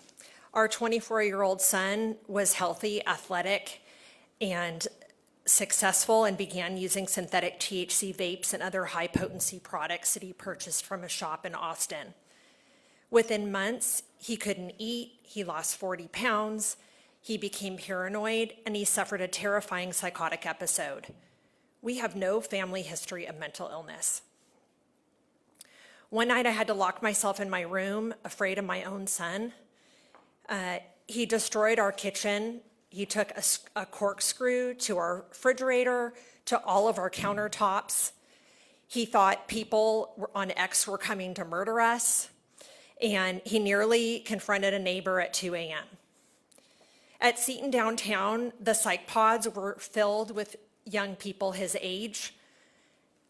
Our 24-year-old son was healthy, athletic, and successful, and began using synthetic THC vapes and other high-potency products that he purchased from a shop in Austin. Within months, he couldn't eat, he lost 40 pounds, he became paranoid, and he suffered a terrifying psychotic episode. We have no family history of mental illness. One night I had to lock myself in my room, afraid of my own son. He destroyed our kitchen. He took a corkscrew to our refrigerator, to all of our countertops. He thought people on X were coming to murder us, and he nearly confronted a neighbor at 2 a.m. At Seton downtown, the psych pods were filled with young people his age,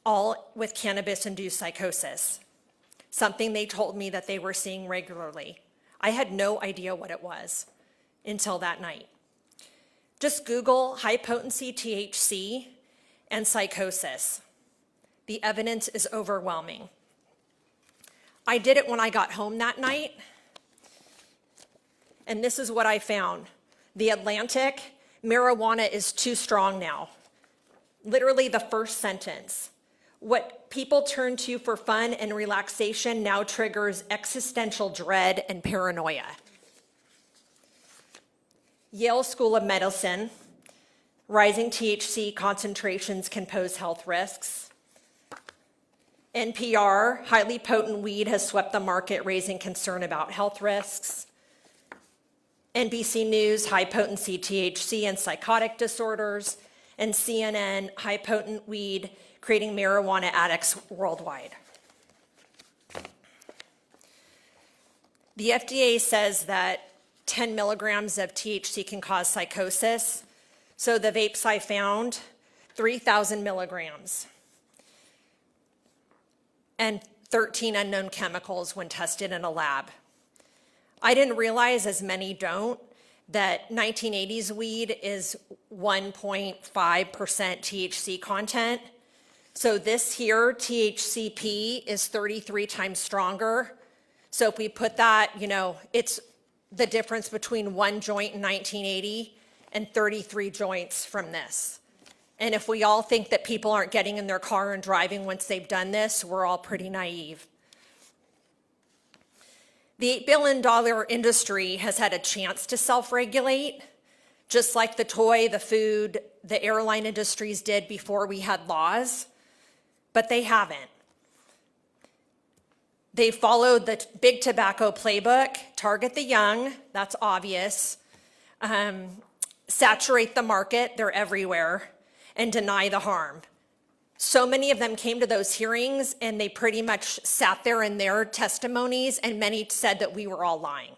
all with cannabis-induced psychosis, something they told me that they were seeing regularly. I had no idea what it was until that night. Just Google high-potency THC and psychosis. The evidence is overwhelming. I did it when I got home that night, and this is what I found. The Atlantic, marijuana is too strong now. Literally the first sentence. What people turn to for fun and relaxation now triggers existential dread and paranoia. Yale School of Medicine, Rising THC concentrations can pose health risks. NPR, highly potent weed has swept the market, raising concern about health risks. NBC News, high potency THC and psychotic disorders. And CNN, high potent weed, creating marijuana addicts worldwide. The FDA says that 10 milligrams of THC can cause psychosis. So the vapes I found, 3,000 milligrams. And 13 unknown chemicals when tested in a lab. I didn't realize, as many don't, that 1980s weed is 1.5% THC content. So this here, THCP, is 33 times stronger. So if we put that, it's the difference between one joint in 1980 and 33 joints from this. And if we all think that people aren't getting in their car and driving once they've done this, we're all pretty naive. The $8 billion industry has had a chance to self-regulate, just like the toy, the food, the airline industries did before we had laws, but they haven't. They followed the big tobacco playbook, target the young, that's obvious, saturate the market, they're everywhere, and deny the harm. So many of them came to those hearings and they pretty much sat there in their testimonies, and many said that we were all lying.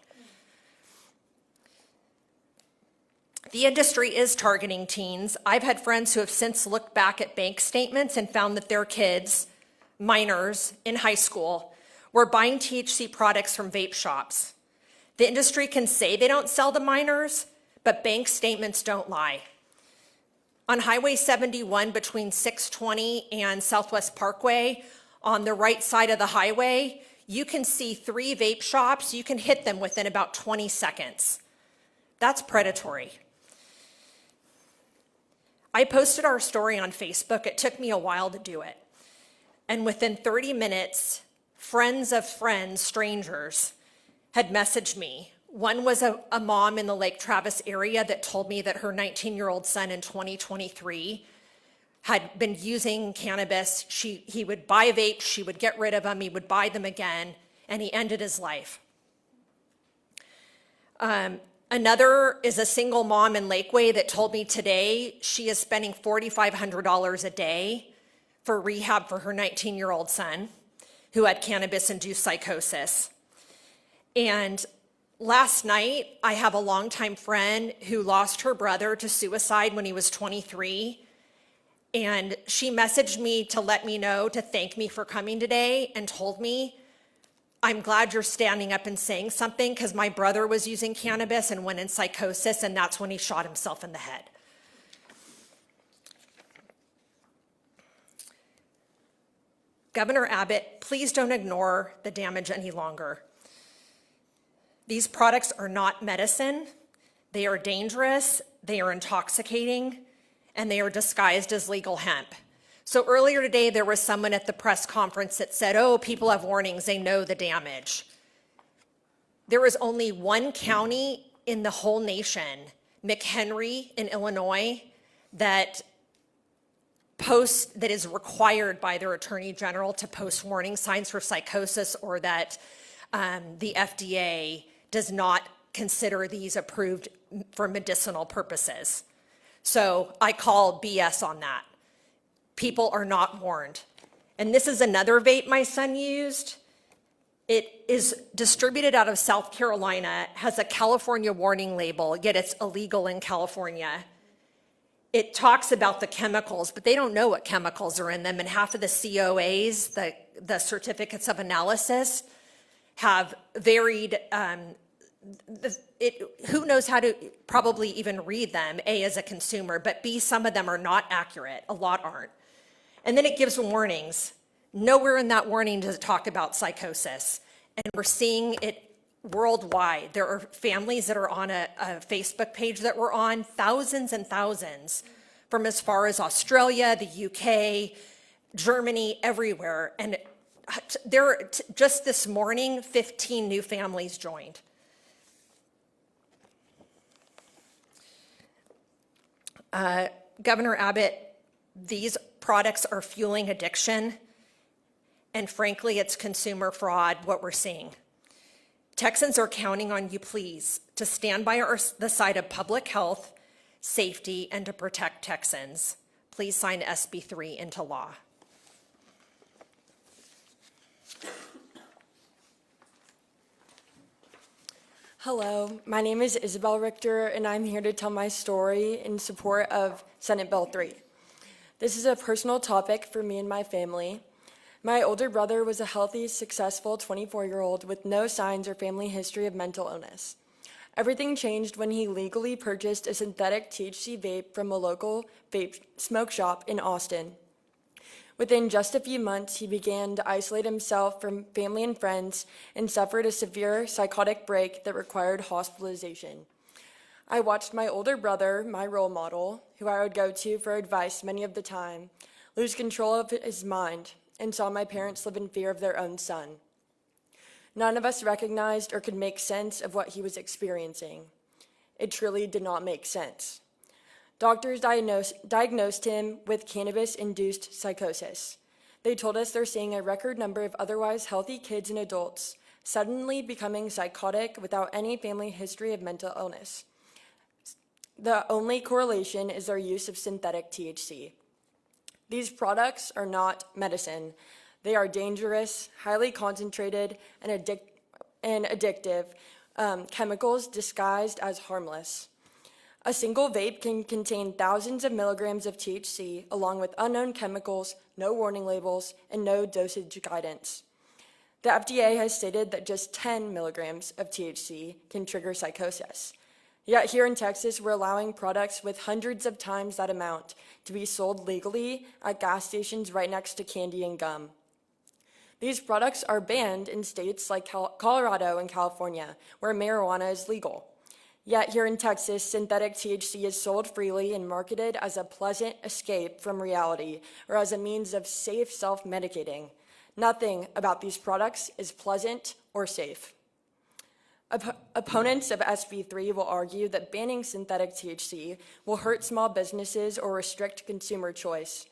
The industry is targeting teens. I've had friends who have since looked back at bank statements and found that their kids, minors in high school, were buying THC products from vape shops. The industry can say they don't sell to minors, but bank statements don't lie. On Highway 71 between 620 and Southwest Parkway, on the right side of the highway, you can see 3 vape shops. You can hit them within about 20 seconds. That's predatory. I posted our story on Facebook. It took me a while to do it. And within 30 minutes, friends of friends, strangers, had messaged me. One was a mom in the Lake Travis area that told me that her 19-year-old son in 2023 had been using cannabis. He would buy vapes, she would get rid of them, he would buy them again, and he ended his life. Another is a single mom in Lakeway that told me today she is spending $4,500 a day for rehab for her 19-year-old son who had cannabis-induced psychosis. And last night, I have a longtime friend who lost her brother to suicide when he was 23. And she messaged me to let me know, to thank me for coming today, and told me, I'm glad you're standing up and saying something, because my brother was using cannabis and went in psychosis, and that's when he shot himself in the head. Governor Abbott, please don't ignore the damage any longer. These products are not medicine. They are dangerous, they are intoxicating, and they are disguised as legal hemp. So earlier today, there was someone at the press conference that said, oh, people have warnings, they know the damage. There is only one county in the whole nation, McHenry in Illinois, that is required by their attorney general to post warning signs for psychosis, or that the FDA does not consider these approved for medicinal purposes. So I call BS on that. People are not warned. And this is another vape my son used. It is distributed out of South Carolina, has a California warning label, yet it's illegal in California. It talks about the chemicals, but they don't know what chemicals are in them, and half of the COAs, the certificates of analysis, have varied, who knows how to probably even read them, A, as a consumer, but B, some of them are not accurate, a lot aren't. And then it gives warnings. Nowhere in that warning does it talk about psychosis. And we're seeing it worldwide. There are families that are on a Facebook page that we're on, thousands and thousands, from as far as Australia, the UK, Germany, everywhere. And just this morning, 15 new families joined. Governor Abbott, these products are fueling addiction, and frankly, it's consumer fraud, what we're seeing. Texans are counting on you, please, to stand by the side of public health, safety, and to protect Texans. Please sign SB3 into law. Hello, my name is Isabel Richter, and I'm here to tell my story in support of Senate Bill 3. This is a personal topic for me and my family. My older brother was a healthy, successful 24-year-old with no signs or family history of mental illness. Everything changed when he legally purchased a synthetic THC vape from a local vape smoke shop in Austin. Within just a few months, he began to isolate himself from family and friends and suffered a severe psychotic break that required hospitalization. I watched my older brother, my role model, who I would go to for advice many of the time, lose control of his mind, and saw my parents live in fear of their own son. None of us recognized or could make sense of what he was experiencing. It truly did not make sense. Doctors diagnosed him with cannabis-induced psychosis. They told us they're seeing a record number of otherwise healthy kids and adults suddenly becoming psychotic without any family history of mental illness. The only correlation is their use of synthetic THC. These products are not medicine. They are dangerous, highly concentrated, and addictive chemicals disguised as harmless. A single vape can contain thousands of milligrams of THC, along with unknown chemicals, no warning labels, and no dosage guidance. The FDA has stated that just 10 milligrams of THC can trigger psychosis. Yet here in Texas, we're allowing products with hundreds of times that amount to be sold legally at gas stations right next to candy and gum. These products are banned in states like Colorado and California, where marijuana is legal. Yet here in Texas, synthetic THC is sold freely and marketed as a pleasant escape from reality or as a means of safe self-medicating. Nothing about these products is pleasant or safe. Opponents of SB3 will argue that banning synthetic THC will hurt small businesses or restrict consumer choice.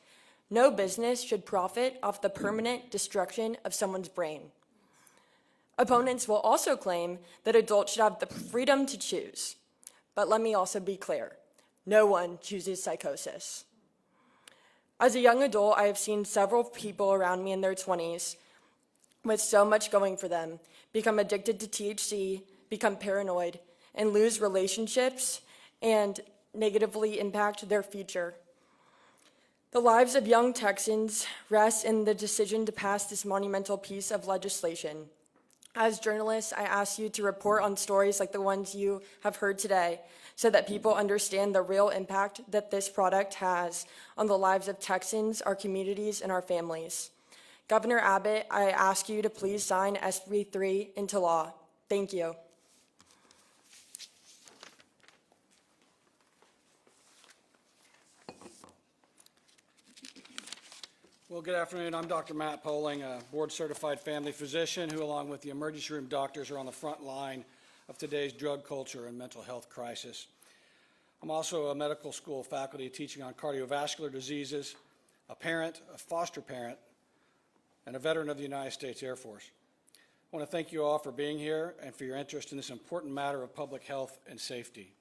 No business should profit off the permanent destruction of someone's brain. Opponents will also claim that adults should have the freedom to choose. But let me also be clear, no one chooses psychosis. As a young adult, I have seen several people around me in their 20s with so much going for them become addicted to THC, become paranoid, and lose relationships and negatively impact their future. The lives of young Texans rest in the decision to pass this monumental piece of legislation. As journalists, I ask you to report on stories like the ones you have heard today so that people understand the real impact that this product has on the lives of Texans, our communities, and our families. Governor Abbott, I ask you to please sign SB3 into law. Thank you. Well, good afternoon. I'm Dr. Matt Poling, a board-certified family physician who, along with the emergency room doctors, are on the front line of today's drug culture and mental health crisis. I'm also a medical school faculty teaching on cardiovascular diseases, a parent, a foster parent, and a veteran of the United States Air Force. I want to thank you all for being here and for your interest in this important matter of public health and safety.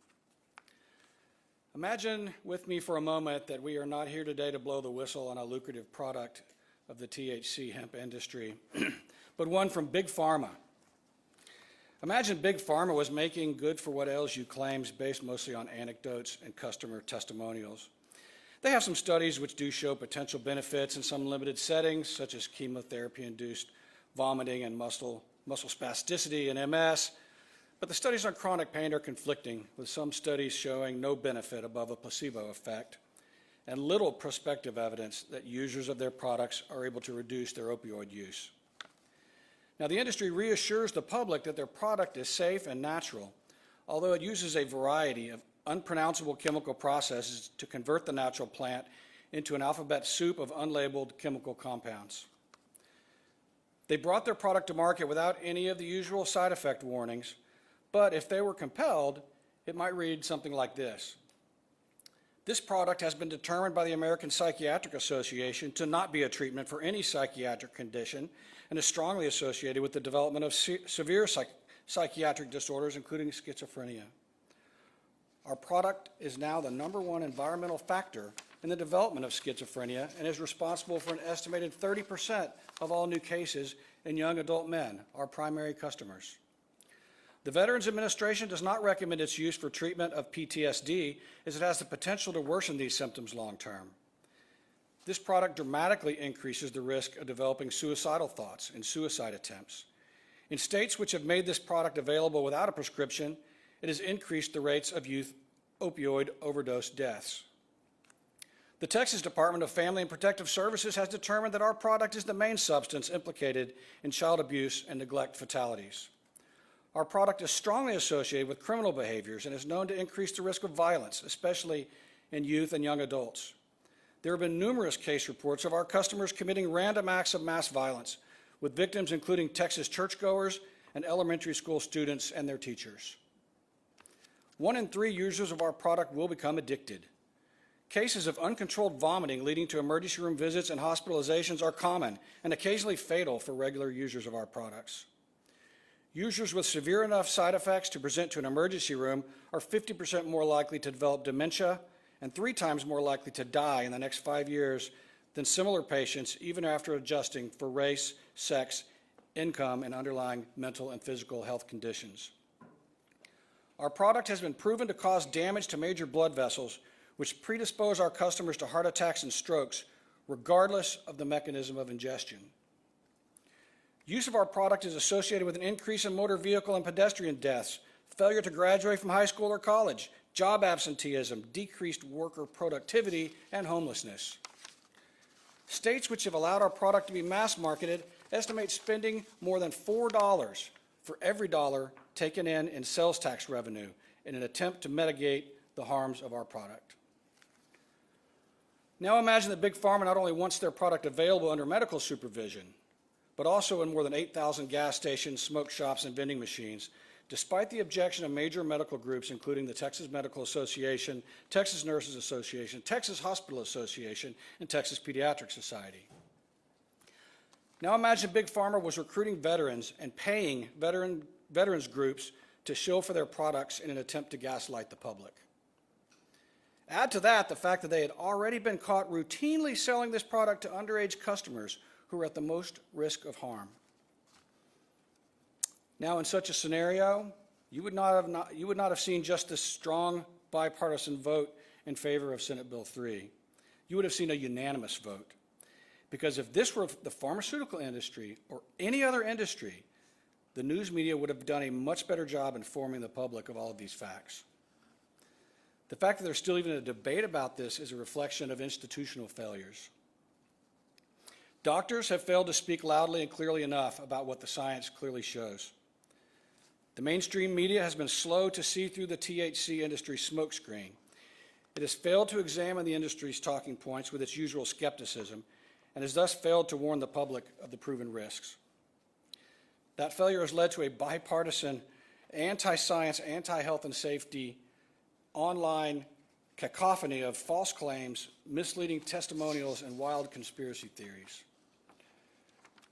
Imagine with me for a moment that we are not here today to blow the whistle on a lucrative product of the THC hemp industry, but one from Big Pharma. Imagine Big Pharma was making good for what ails you claims based mostly on anecdotes and customer testimonials. They have some studies which do show potential benefits in some limited settings, such as chemotherapy-induced vomiting and muscle spasticity in MS, but the studies on chronic pain are conflicting, with some studies showing no benefit above a placebo effect, and little prospective evidence that users of their products are able to reduce their opioid use. Now, the industry reassures the public that their product is safe and natural, although it uses a variety of unpronounceable chemical processes to convert the natural plant into an alphabet soup of unlabeled chemical compounds. They brought their product to market without any of the usual side effect warnings, but if they were compelled, it might read something like this. This product has been determined by the American Psychiatric Association to not be a treatment for any psychiatric condition and is strongly associated with the development of severe psychiatric disorders, including schizophrenia. Our product is now the #1 environmental factor in the development of schizophrenia and is responsible for an estimated 30% of all new cases in young adult men, our primary customers. The Veterans Administration does not recommend its use for treatment of PTSD as it has the potential to worsen these symptoms long term. This product dramatically increases the risk of developing suicidal thoughts and suicide attempts. In states which have made this product available without a prescription, it has increased the rates of youth opioid overdose deaths. The Texas Department of Family and Protective Services has determined that our product is the main substance implicated in child abuse and neglect fatalities. Our product is strongly associated with criminal behaviors and is known to increase the risk of violence, especially in youth and young adults. There have been numerous case reports of our customers committing random acts of mass violence, with victims including Texas churchgoers and elementary school students and their teachers. 1 in 3 users of our product will become addicted. Cases of uncontrolled vomiting leading to emergency room visits and hospitalizations are common and occasionally fatal for regular users of our products. Users with severe enough side effects to present to an emergency room are 50% more likely to develop dementia and 3 times more likely to die in the next 5 years than similar patients, even after adjusting for race, sex, income, and underlying mental and physical health conditions. Our product has been proven to cause damage to major blood vessels, which predispose our customers to heart attacks and strokes, regardless of the mechanism of ingestion. Use of our product is associated with an increase in motor vehicle and pedestrian deaths, failure to graduate from high school or college, job absenteeism, decreased worker productivity, and homelessness. States which have allowed our product to be mass marketed estimate spending more than $4 for every dollar taken in sales tax revenue in an attempt to mitigate the harms of our product. Now imagine that Big Pharma not only wants their product available under medical supervision, but also in more than 8,000 gas stations, smoke shops, and vending machines, despite the objection of major medical groups, including the Texas Medical Association, Texas Nurses Association, Texas Hospital Association, and Texas Pediatric Society. Now imagine Big Pharma was recruiting veterans and paying veterans groups to shill for their products in an attempt to gaslight the public. Add to that the fact that they had already been caught routinely selling this product to underage customers who are at the most risk of harm. Now, in such a scenario, you would not have seen just this strong bipartisan vote in favor of Senate Bill 3. You would have seen a unanimous vote. Because if this were the pharmaceutical industry or any other industry, the news media would have done a much better job informing the public of all of these facts. The fact that there's still even a debate about this is a reflection of institutional failures. Doctors have failed to speak loudly and clearly enough about what the science clearly shows. The mainstream media has been slow to see through the THC industry smokescreen. It has failed to examine the industry's talking points with its usual skepticism and has thus failed to warn the public of the proven risks. That failure has led to a bipartisan, anti-science, anti-health and safety online cacophony of false claims, misleading testimonials, and wild conspiracy theories.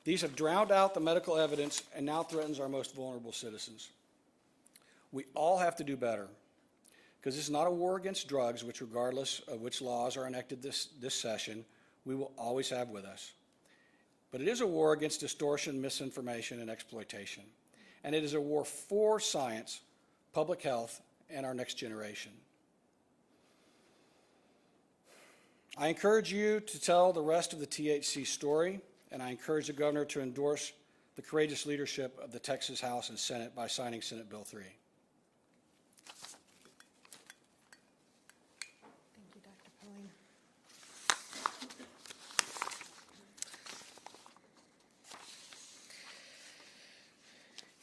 These have drowned out the medical evidence and now threatens our most vulnerable citizens. We all have to do better, because this is not a war against drugs, which regardless of which laws are enacted this session, we will always have with us. But it is a war against distortion, misinformation, and exploitation. And it is a war for science, public health, and our next generation. I encourage you to tell the rest of the THC story, and I encourage the governor to endorse the courageous leadership of the Texas House and Senate by signing Senate Bill 3. Thank you, Dr. Pauline.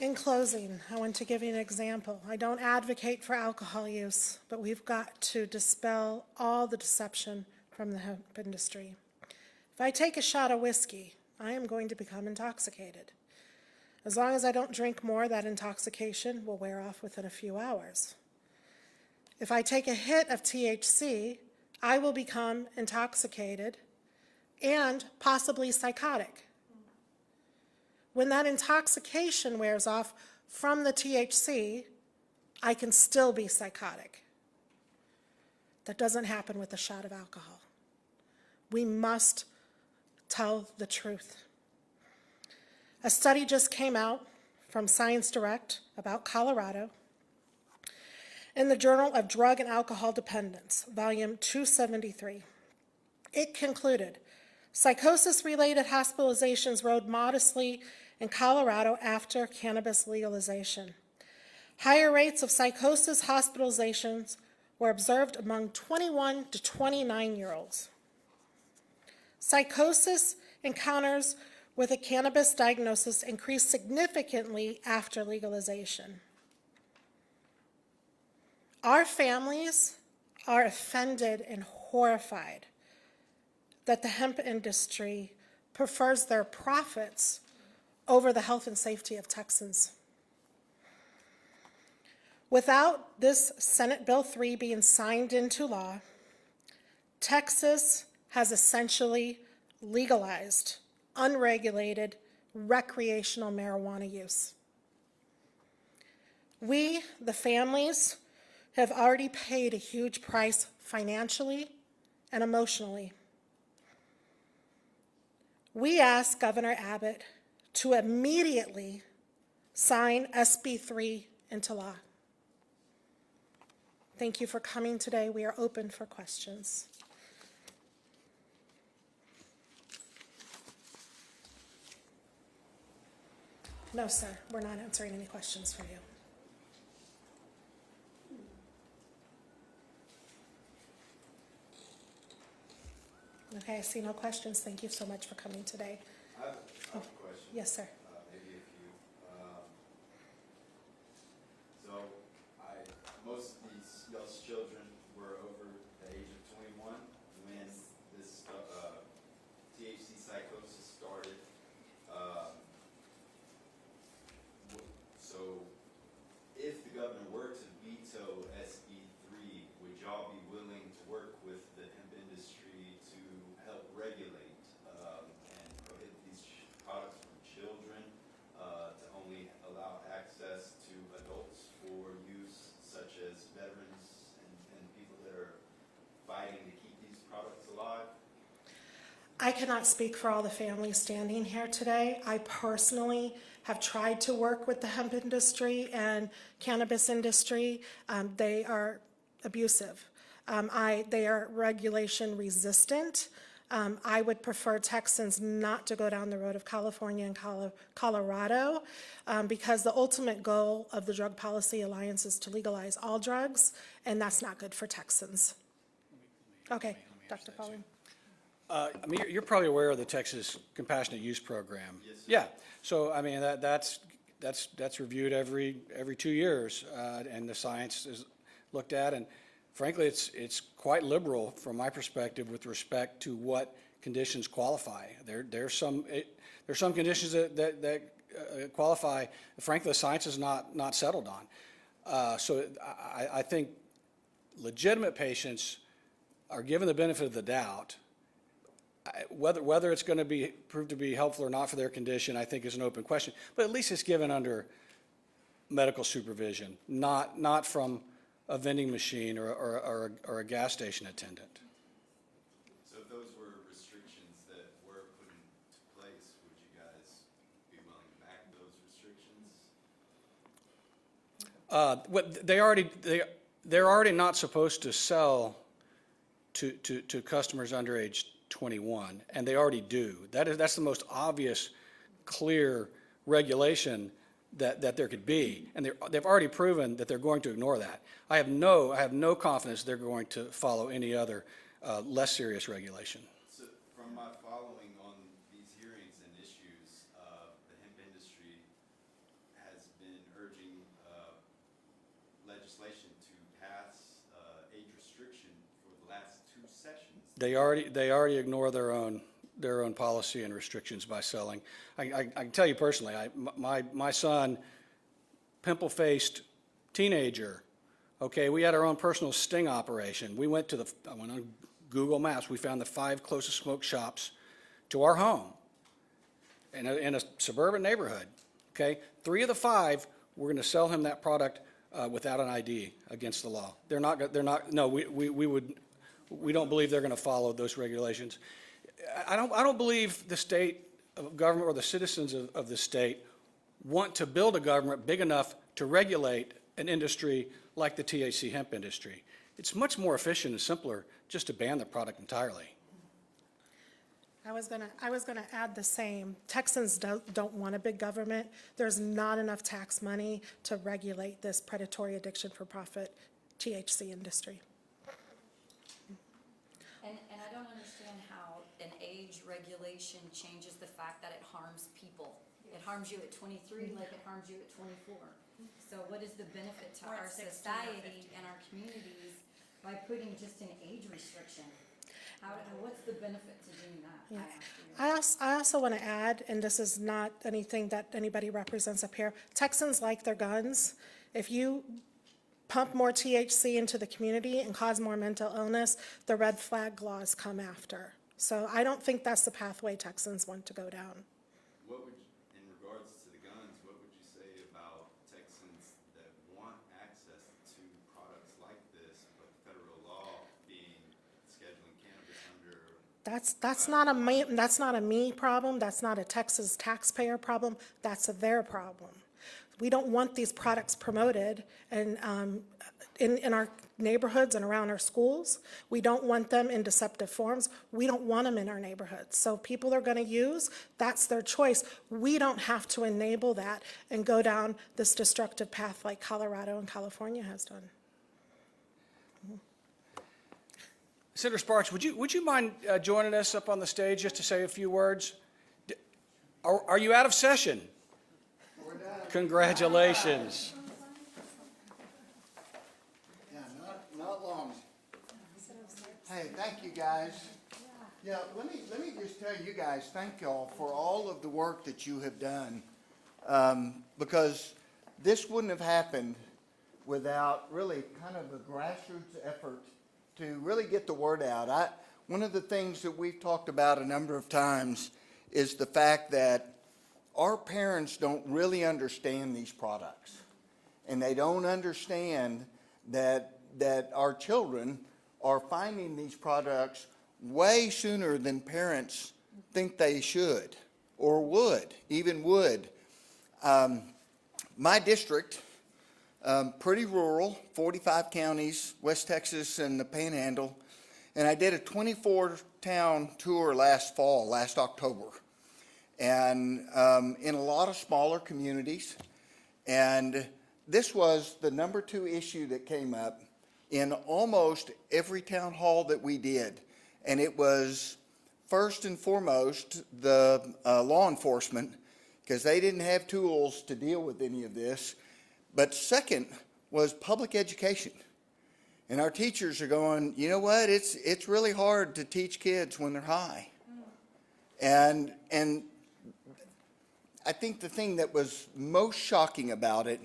In closing, I want to give you an example. I don't advocate for alcohol use, but we've got to dispel all the deception from the hemp industry. If I take a shot of whiskey, I am going to become intoxicated. As long as I don't drink more, that intoxication will wear off within a few hours. If I take a hit of THC, I will become intoxicated and possibly psychotic. When that intoxication wears off from the THC, I can still be psychotic. That doesn't happen with a shot of alcohol. We must tell the truth. A study just came out from Science Direct about Colorado in the Journal of Drug and Alcohol Dependence, volume 273. It concluded, psychosis-related hospitalizations rose modestly in Colorado after cannabis legalization. Higher rates of psychosis hospitalizations were observed among 21 to 29-year-olds. Psychosis encounters with a cannabis diagnosis increased significantly after legalization. Our families are offended and horrified that the hemp industry prefers their profits over the health and safety of Texans. Without this Senate Bill 3 being signed into law, Texas has essentially legalized unregulated recreational marijuana use. We, the families, have already paid a huge price financially and emotionally. We ask Governor Abbott to immediately sign SB3 into law. Thank you for coming today. We are open for questions. No, sir, we're not answering any questions for you. Okay, I see no questions. Thank you so much for coming today. I have a question. Yes, sir. Maybe a few. Most of these children were over the age of 21 when this THC psychosis started. So if the governor were to veto SB3, would y'all be willing to work with the hemp industry to help regulate and prohibit these products from children, to only allow access to adults for use, such as veterans and people that are fighting to keep these products alive? I cannot speak for all the families standing here today. I personally have tried to work with the hemp industry and cannabis industry. They are abusive. They are regulation resistant. I would prefer Texans not to go down the road of California and Colorado because the ultimate goal of the Drug Policy Alliance is to legalize all drugs, and that's not good for Texans. Okay, Dr. Pauling. I mean, you're probably aware of the Texas Compassionate Use Program. Yes, sir. Yeah. So, I mean, that's reviewed every 2 years, and the science is looked at, and frankly, it's quite liberal from my perspective with respect to what conditions qualify. There's some conditions that qualify. Frankly, the science is not settled on. So I think legitimate patients are given the benefit of the doubt. Whether it's going to be proved to be helpful or not for their condition, I think is an open question. But at least it's given under medical supervision, not from a vending machine or a gas station attendant. So if those were restrictions that were put into place, would you guys be willing to back those restrictions? They're already not supposed to sell to customers under age 21, and they already do. That's the most obvious, clear regulation that there could be, and they've already proven that they're going to ignore that. I have no confidence they're going to follow any other less serious regulation. So from my following on these hearings and issues, the hemp industry has been urging legislation to pass age restriction for the last 2 sessions. They already ignore their own policy and restrictions by selling. I can tell you personally, my son, pimple-faced teenager, okay, we had our own personal sting operation. We went to Google Maps, we found the 5 closest smoke shops to our home in a suburban neighborhood, okay? 3 of the 5, we're going to sell him that product without an ID against the law. No, we don't believe they're going to follow those regulations. I don't believe the state of government or the citizens of the state want to build a government big enough to regulate an industry like the THC hemp industry. It's much more efficient and simpler just to ban the product entirely. I was gonna add the same. Texans don't want a big government. There's not enough tax money to regulate this predatory addiction for profit THC industry. And I don't understand how an age regulation changes the fact that it harms people. It harms you at 23 like it harms you at 24. So what is the benefit to our society and our communities by putting just an age restriction? What's the benefit to doing that? Yeah. I also want to add, and this is not anything that anybody represents up here, Texans like their guns. If you pump more THC into the community and cause more mental illness, the red flag laws come after. So I don't think that's the pathway Texans want to go down. What would, in regards to the guns, what would you say about Texans that want access to products like this, but federal law being scheduling cannabis under? That's not a me problem. That's not a Texas taxpayer problem. That's a their problem. We don't want these products promoted and in our neighborhoods and around our schools. We don't want them in deceptive forms. We don't want them in our neighborhoods. So people are going to use, that's their choice. We don't have to enable that and go down this destructive path like Colorado and California has done. Senator Sparks, would you mind joining us up on the stage just to say a few words? Are you out of session? Congratulations. Yeah, not long. Hey, thank you guys. Yeah, let me just tell you guys, thank y'all for all of the work that you have done, because this wouldn't have happened without really kind of a grassroots effort to really get the word out. One of the things that we've talked about a number of times is the fact that our parents don't really understand these products, and they don't understand that our children are finding these products way sooner than parents think they should or would. My district, pretty rural, 45 counties, West Texas and the Panhandle, and I did a 24-town tour last October. And in a lot of smaller communities. And this was the number 2 issue that came up in almost every town hall that we did. And it was first and foremost the law enforcement, because they didn't have tools to deal with any of this. But second was public education. And our teachers are going, you know what, it's really hard to teach kids when they're high. And I think the thing that was most shocking about it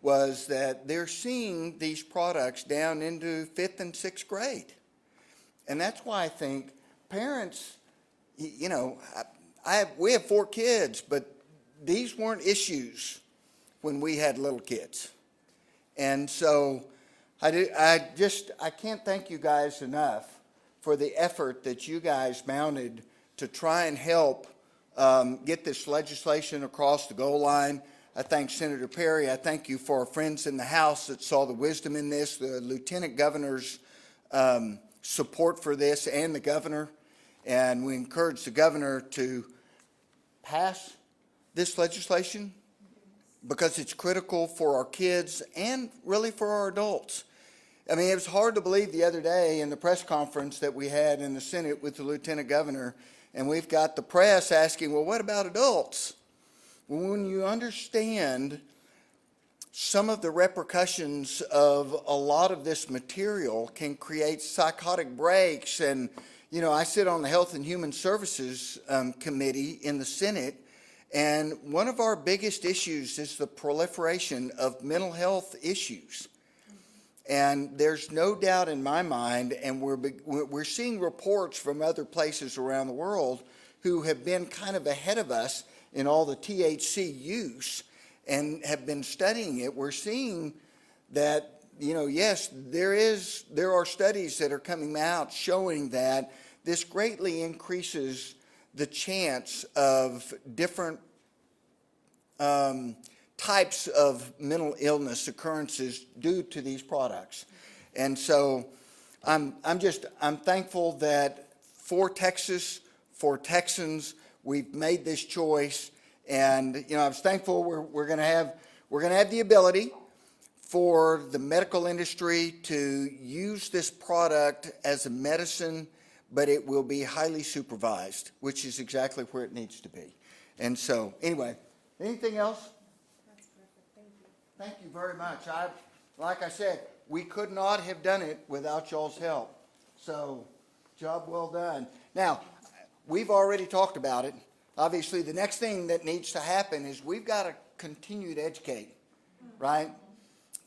was that they're seeing these products down into 5th and 6th grade. And that's why I think parents, you know, we have 4 kids, but these weren't issues when we had little kids. And so I can't thank you guys enough for the effort that you guys mounted to try and help get this legislation across the goal line. I thank Senator Perry. I thank you for our friends in the House that saw the wisdom in this, the Lieutenant Governor's support for this, and the Governor. And we encourage the Governor to pass this legislation because it's critical for our kids and really for our adults. I mean, it was hard to believe the other day in the press conference that we had in the Senate with the Lieutenant Governor, and we've got the press asking, well, what about adults? Well, when you understand some of the repercussions of a lot of this material can create psychotic breaks. And, you know, I sit on the Health and Human Services Committee in the Senate, and one of our biggest issues is the proliferation of mental health issues. And there's no doubt in my mind, and we're seeing reports from other places around the world who have been kind of ahead of us in all the THC use and have been studying it. We're seeing that, you know, yes, there are studies that are coming out showing that this greatly increases the chance of different types of mental illness occurrences due to these products. And so I'm thankful that for Texas, for Texans, we've made this choice. And, you know, I was thankful we're going to have the ability for the medical industry to use this product as a medicine, but it will be highly supervised, which is exactly where it needs to be. And so, anyway, anything else? That's perfect. Thank you. Thank you very much. Like I said, we could not have done it without y'all's help. So, job well done. Now, we've already talked about it. Obviously, the next thing that needs to happen is we've got to continue to educate, right?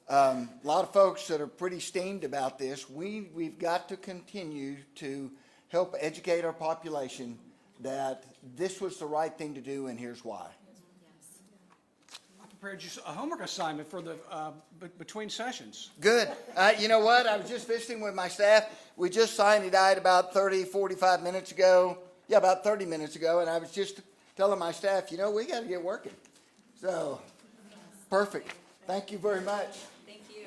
A lot of folks that are pretty steamed about this. We've got to continue to help educate our population that this was the right thing to do, and here's why. I prepared you a homework assignment for the between sessions. Good. You know what? I was just visiting with my staff. We just signed it out about 30, 45 minutes ago. Yeah, about 30 minutes ago, and I was just telling my staff, you know, we got to get working. So, perfect. Thank you very much. Thank you.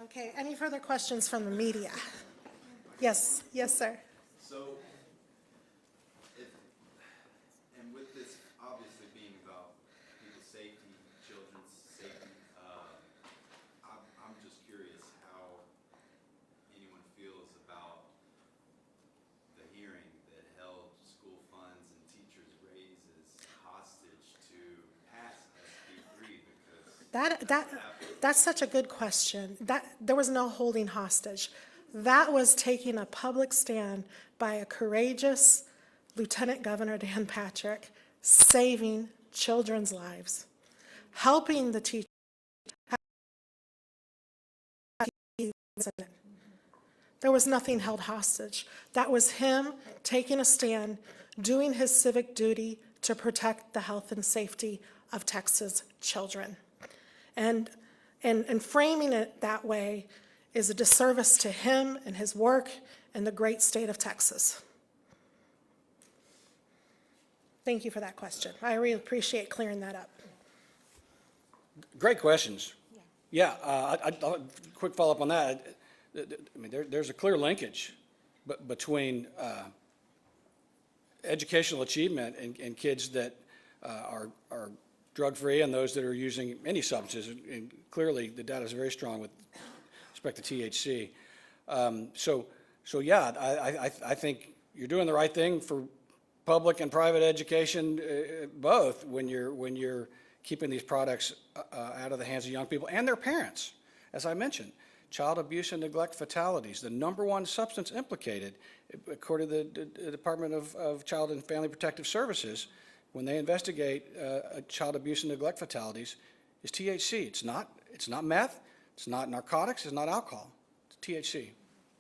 Okay, any further questions from the media? Yes, yes, sir. So, and with this obviously being about people's safety, children's safety, I'm just curious how anyone feels about the hearing that held school funds and teachers' raises hostage to pass SB3 because That's such a good question. There was no holding hostage. That was taking a public stand by a courageous Lieutenant Governor Dan Patrick, saving children's lives, helping the teachers. There was nothing held hostage. That was him taking a stand, doing his civic duty to protect the health and safety of Texas children. And framing it that way is a disservice to him and his work in the great state of Texas. Thank you for that question. I really appreciate clearing that up. Great questions. Yeah, quick follow-up on that. I mean, there's a clear linkage between educational achievement and kids that are drug-free and those that are using any substances. And clearly, the data is very strong with respect to THC. So yeah, I think you're doing the right thing for public and private education, both when you're keeping these products out of the hands of young people and their parents. As I mentioned, child abuse and neglect fatalities, the #1 substance implicated, according to the Department of Child and Family Protective Services, when they investigate child abuse and neglect fatalities, is THC. It's not meth, it's not narcotics, it's not alcohol, it's THC.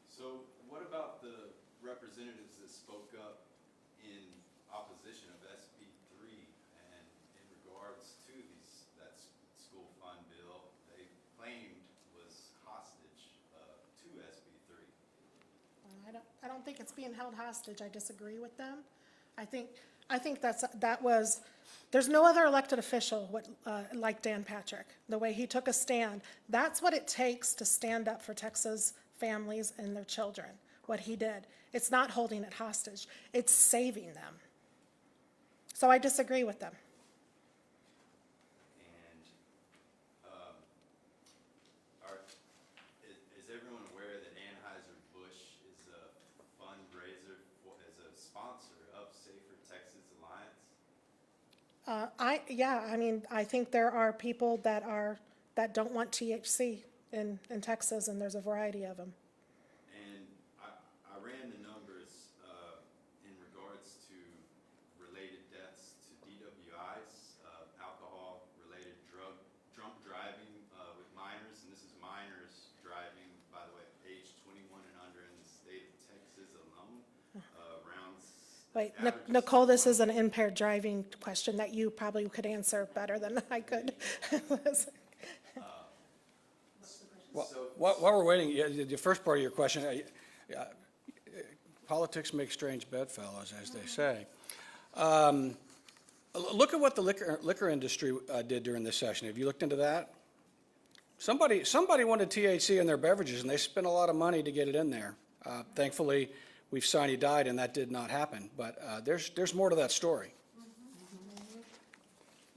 So what about the representatives that spoke up in opposition of SB3 and in regards to that school fund bill they claimed was hostage to SB3? I don't think it's being held hostage. I disagree with them. I think there's no other elected official like Dan Patrick, the way he took a stand. That's what it takes to stand up for Texas families and their children, what he did. It's not holding it hostage. It's saving them. So I disagree with them. And is everyone aware that Anheuser-Busch is a fundraiser as a sponsor of Safer Texas Alliance? I think there are people that don't want THC in Texas, and there's a variety of them. And I ran the numbers in regards to related deaths to DWIs, alcohol-related drunk driving with Wait, Nicole, this is an impaired driving question that you probably could answer better than I could. While we're waiting, the first part of your question, politics make strange bedfellows, as they say. Look at what the liquor industry did during this session. Have you looked into that? Somebody wanted THC in their beverages, and they spent a lot of money to get it in there. Thankfully, we've sine died, and that did not happen. But there's more to that story.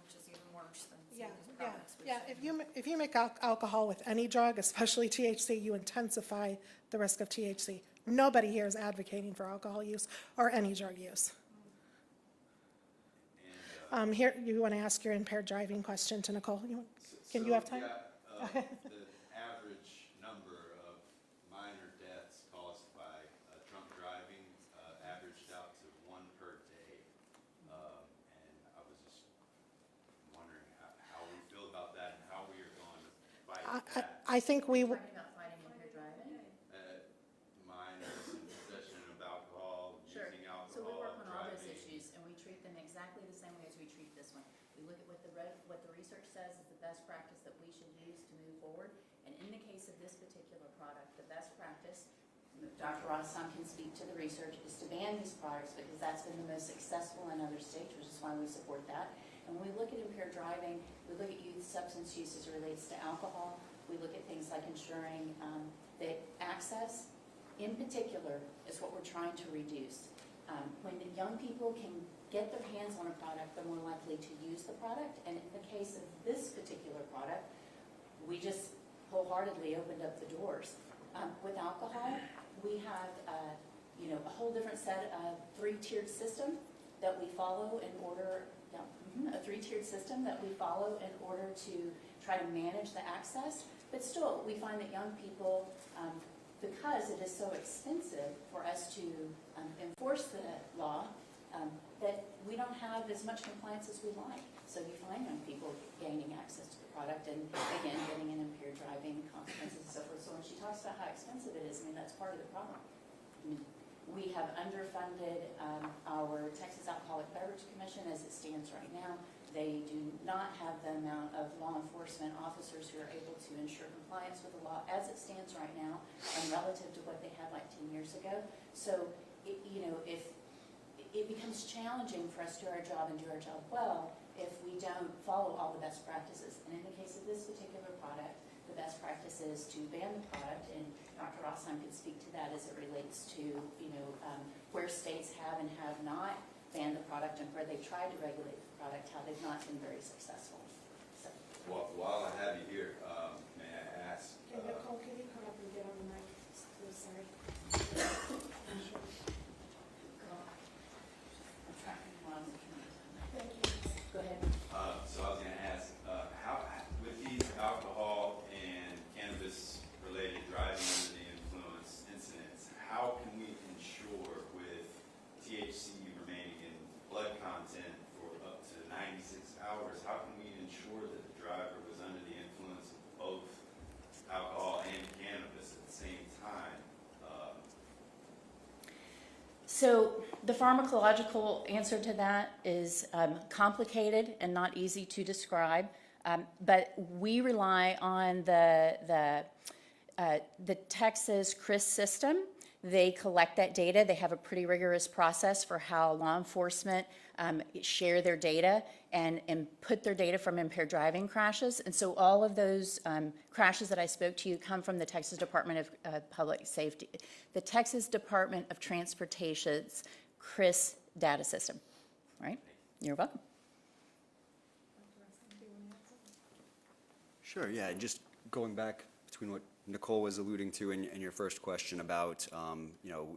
Which is even worse than Yeah, some of these yeah, products we've yeah. seen. If you make alcohol with any drug, especially THC, you intensify the risk of THC. Nobody here is advocating for alcohol use or any drug use. Here, you want to ask your impaired driving question to Nicole? Can you have time? Yeah, the average number of minor deaths caused by drunk driving averaged out to 1 per day. And I was just wondering how we feel about that and how we are going to fight that. I think we, Talking about fighting impaired driving? Minors in possession of alcohol, Sure. using So we alcohol, work on all those driving. issues, and we treat them exactly the same way as we treat this one. We look at what the research says is the best practice that we should use to move forward. And in the case of this particular product, the best practice, Dr. Rothstein can speak to the research, is to ban these products because that's been the most successful in other states, which is why we support that. And when we look at impaired driving, we look at youth substance use as it relates to alcohol. We look at things like ensuring that access, in particular, is what we're trying to reduce. When the young people can get their hands on a product, they're more likely to use the product. And in the case of this particular product, we just wholeheartedly opened up the doors. With alcohol, we have a whole different set of three-tiered system that we follow in order, a three-tiered system that we follow in order to try to manage the access. But still, we find that young people, because it is so expensive for us to enforce the law, that we don't have as much compliance as we like. So you find young people gaining access to the product and, again, getting an impaired driving consequences and so forth. So when she talks about how expensive it is, I mean, that's part of the problem. I mean, we have underfunded our Texas Alcoholic Beverage Commission as it stands right now. They do not have the amount of law enforcement officers who are able to ensure compliance with the law as it stands right now and relative to what they had like 10 years ago. So, if it becomes challenging for us to do our job and do our job well if we don't follow all the best practices. And in the case of this particular product, the best practice is to ban the product, and Dr. Rothstein could speak to that as it relates to, where states have and have not banned the product and where they've tried to regulate the product, how they've not been very successful. So. While I have you here, may I ask? Nicole, can you come up and get on the mic? I'm sorry. Go ahead. So I was going to ask, how, with these alcohol and cannabis-related driving under the influence incidents, how can we ensure with THC remaining in blood content for up to 96 hours, how can we ensure that the driver was under the influence of both alcohol and cannabis at the same time? So the pharmacological answer to that is complicated and not easy to describe, but we rely on the Texas CRIS system. They collect that data. They have a pretty rigorous process for how law enforcement share their data and put their data from impaired driving crashes. And so all of those crashes that I spoke to you come from the Texas Department of Public Safety, the Texas Department of Transportation's CRIS data system, right? You're welcome. Sure, yeah, and just going back between what Nicole was alluding to in your first question about,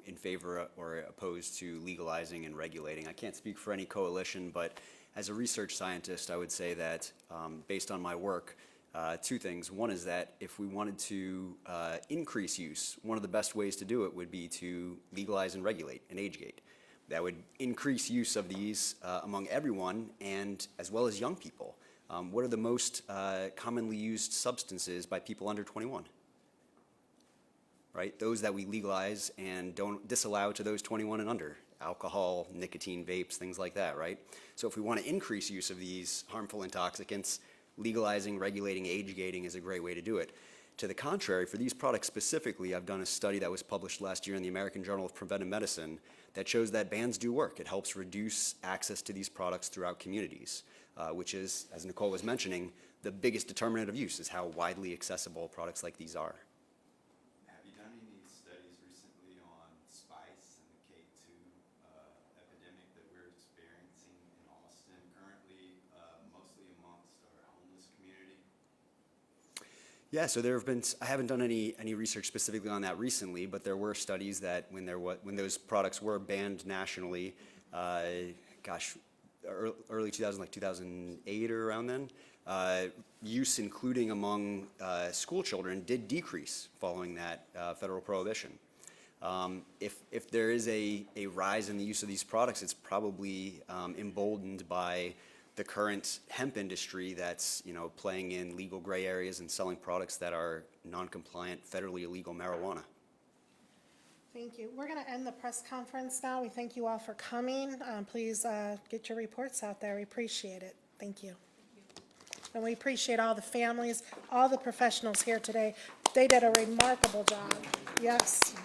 in favor or opposed to legalizing and regulating. I can't speak for any coalition, but as a research scientist, I would say that based on my work, two things. One is that if we wanted to increase use, one of the best ways to do it would be to legalize and regulate an age gate. That would increase use of these among everyone and as well as young people. What are the most commonly used substances by people under 21? Right? Those that we legalize and don't disallow to those 21 and under. alcohol, nicotine, vapes, things like that, right? So if we want to increase use of these harmful intoxicants, legalizing, regulating, age gating is a great way to do it. To the contrary, for these products specifically, I've done a study that was published last year in the American Journal of Preventive Medicine that shows that bans do work. It helps reduce access to these products throughout communities, which is, as Nicole was mentioning, the biggest determinant of use is how widely accessible products like these are. Have you done any studies recently on spice and the K2 epidemic that we're experiencing in Austin currently, mostly amongst our homeless community? Yeah, so there have been, I haven't done any research specifically on that recently, but there were studies that when those products were banned nationally, early 2000, like 2008 or around then, use, including among school children, did decrease following that federal prohibition. If there is a rise in the use of these products, it's probably emboldened by the current hemp industry that's, you know, playing in legal gray areas and selling products that are non-compliant, federally illegal marijuana. Thank you. We're going to end the press conference now. We thank you all for coming. Please get your reports out there. We appreciate it. Thank you. And we appreciate all the families, all the professionals here today. They did a remarkable job. Yes.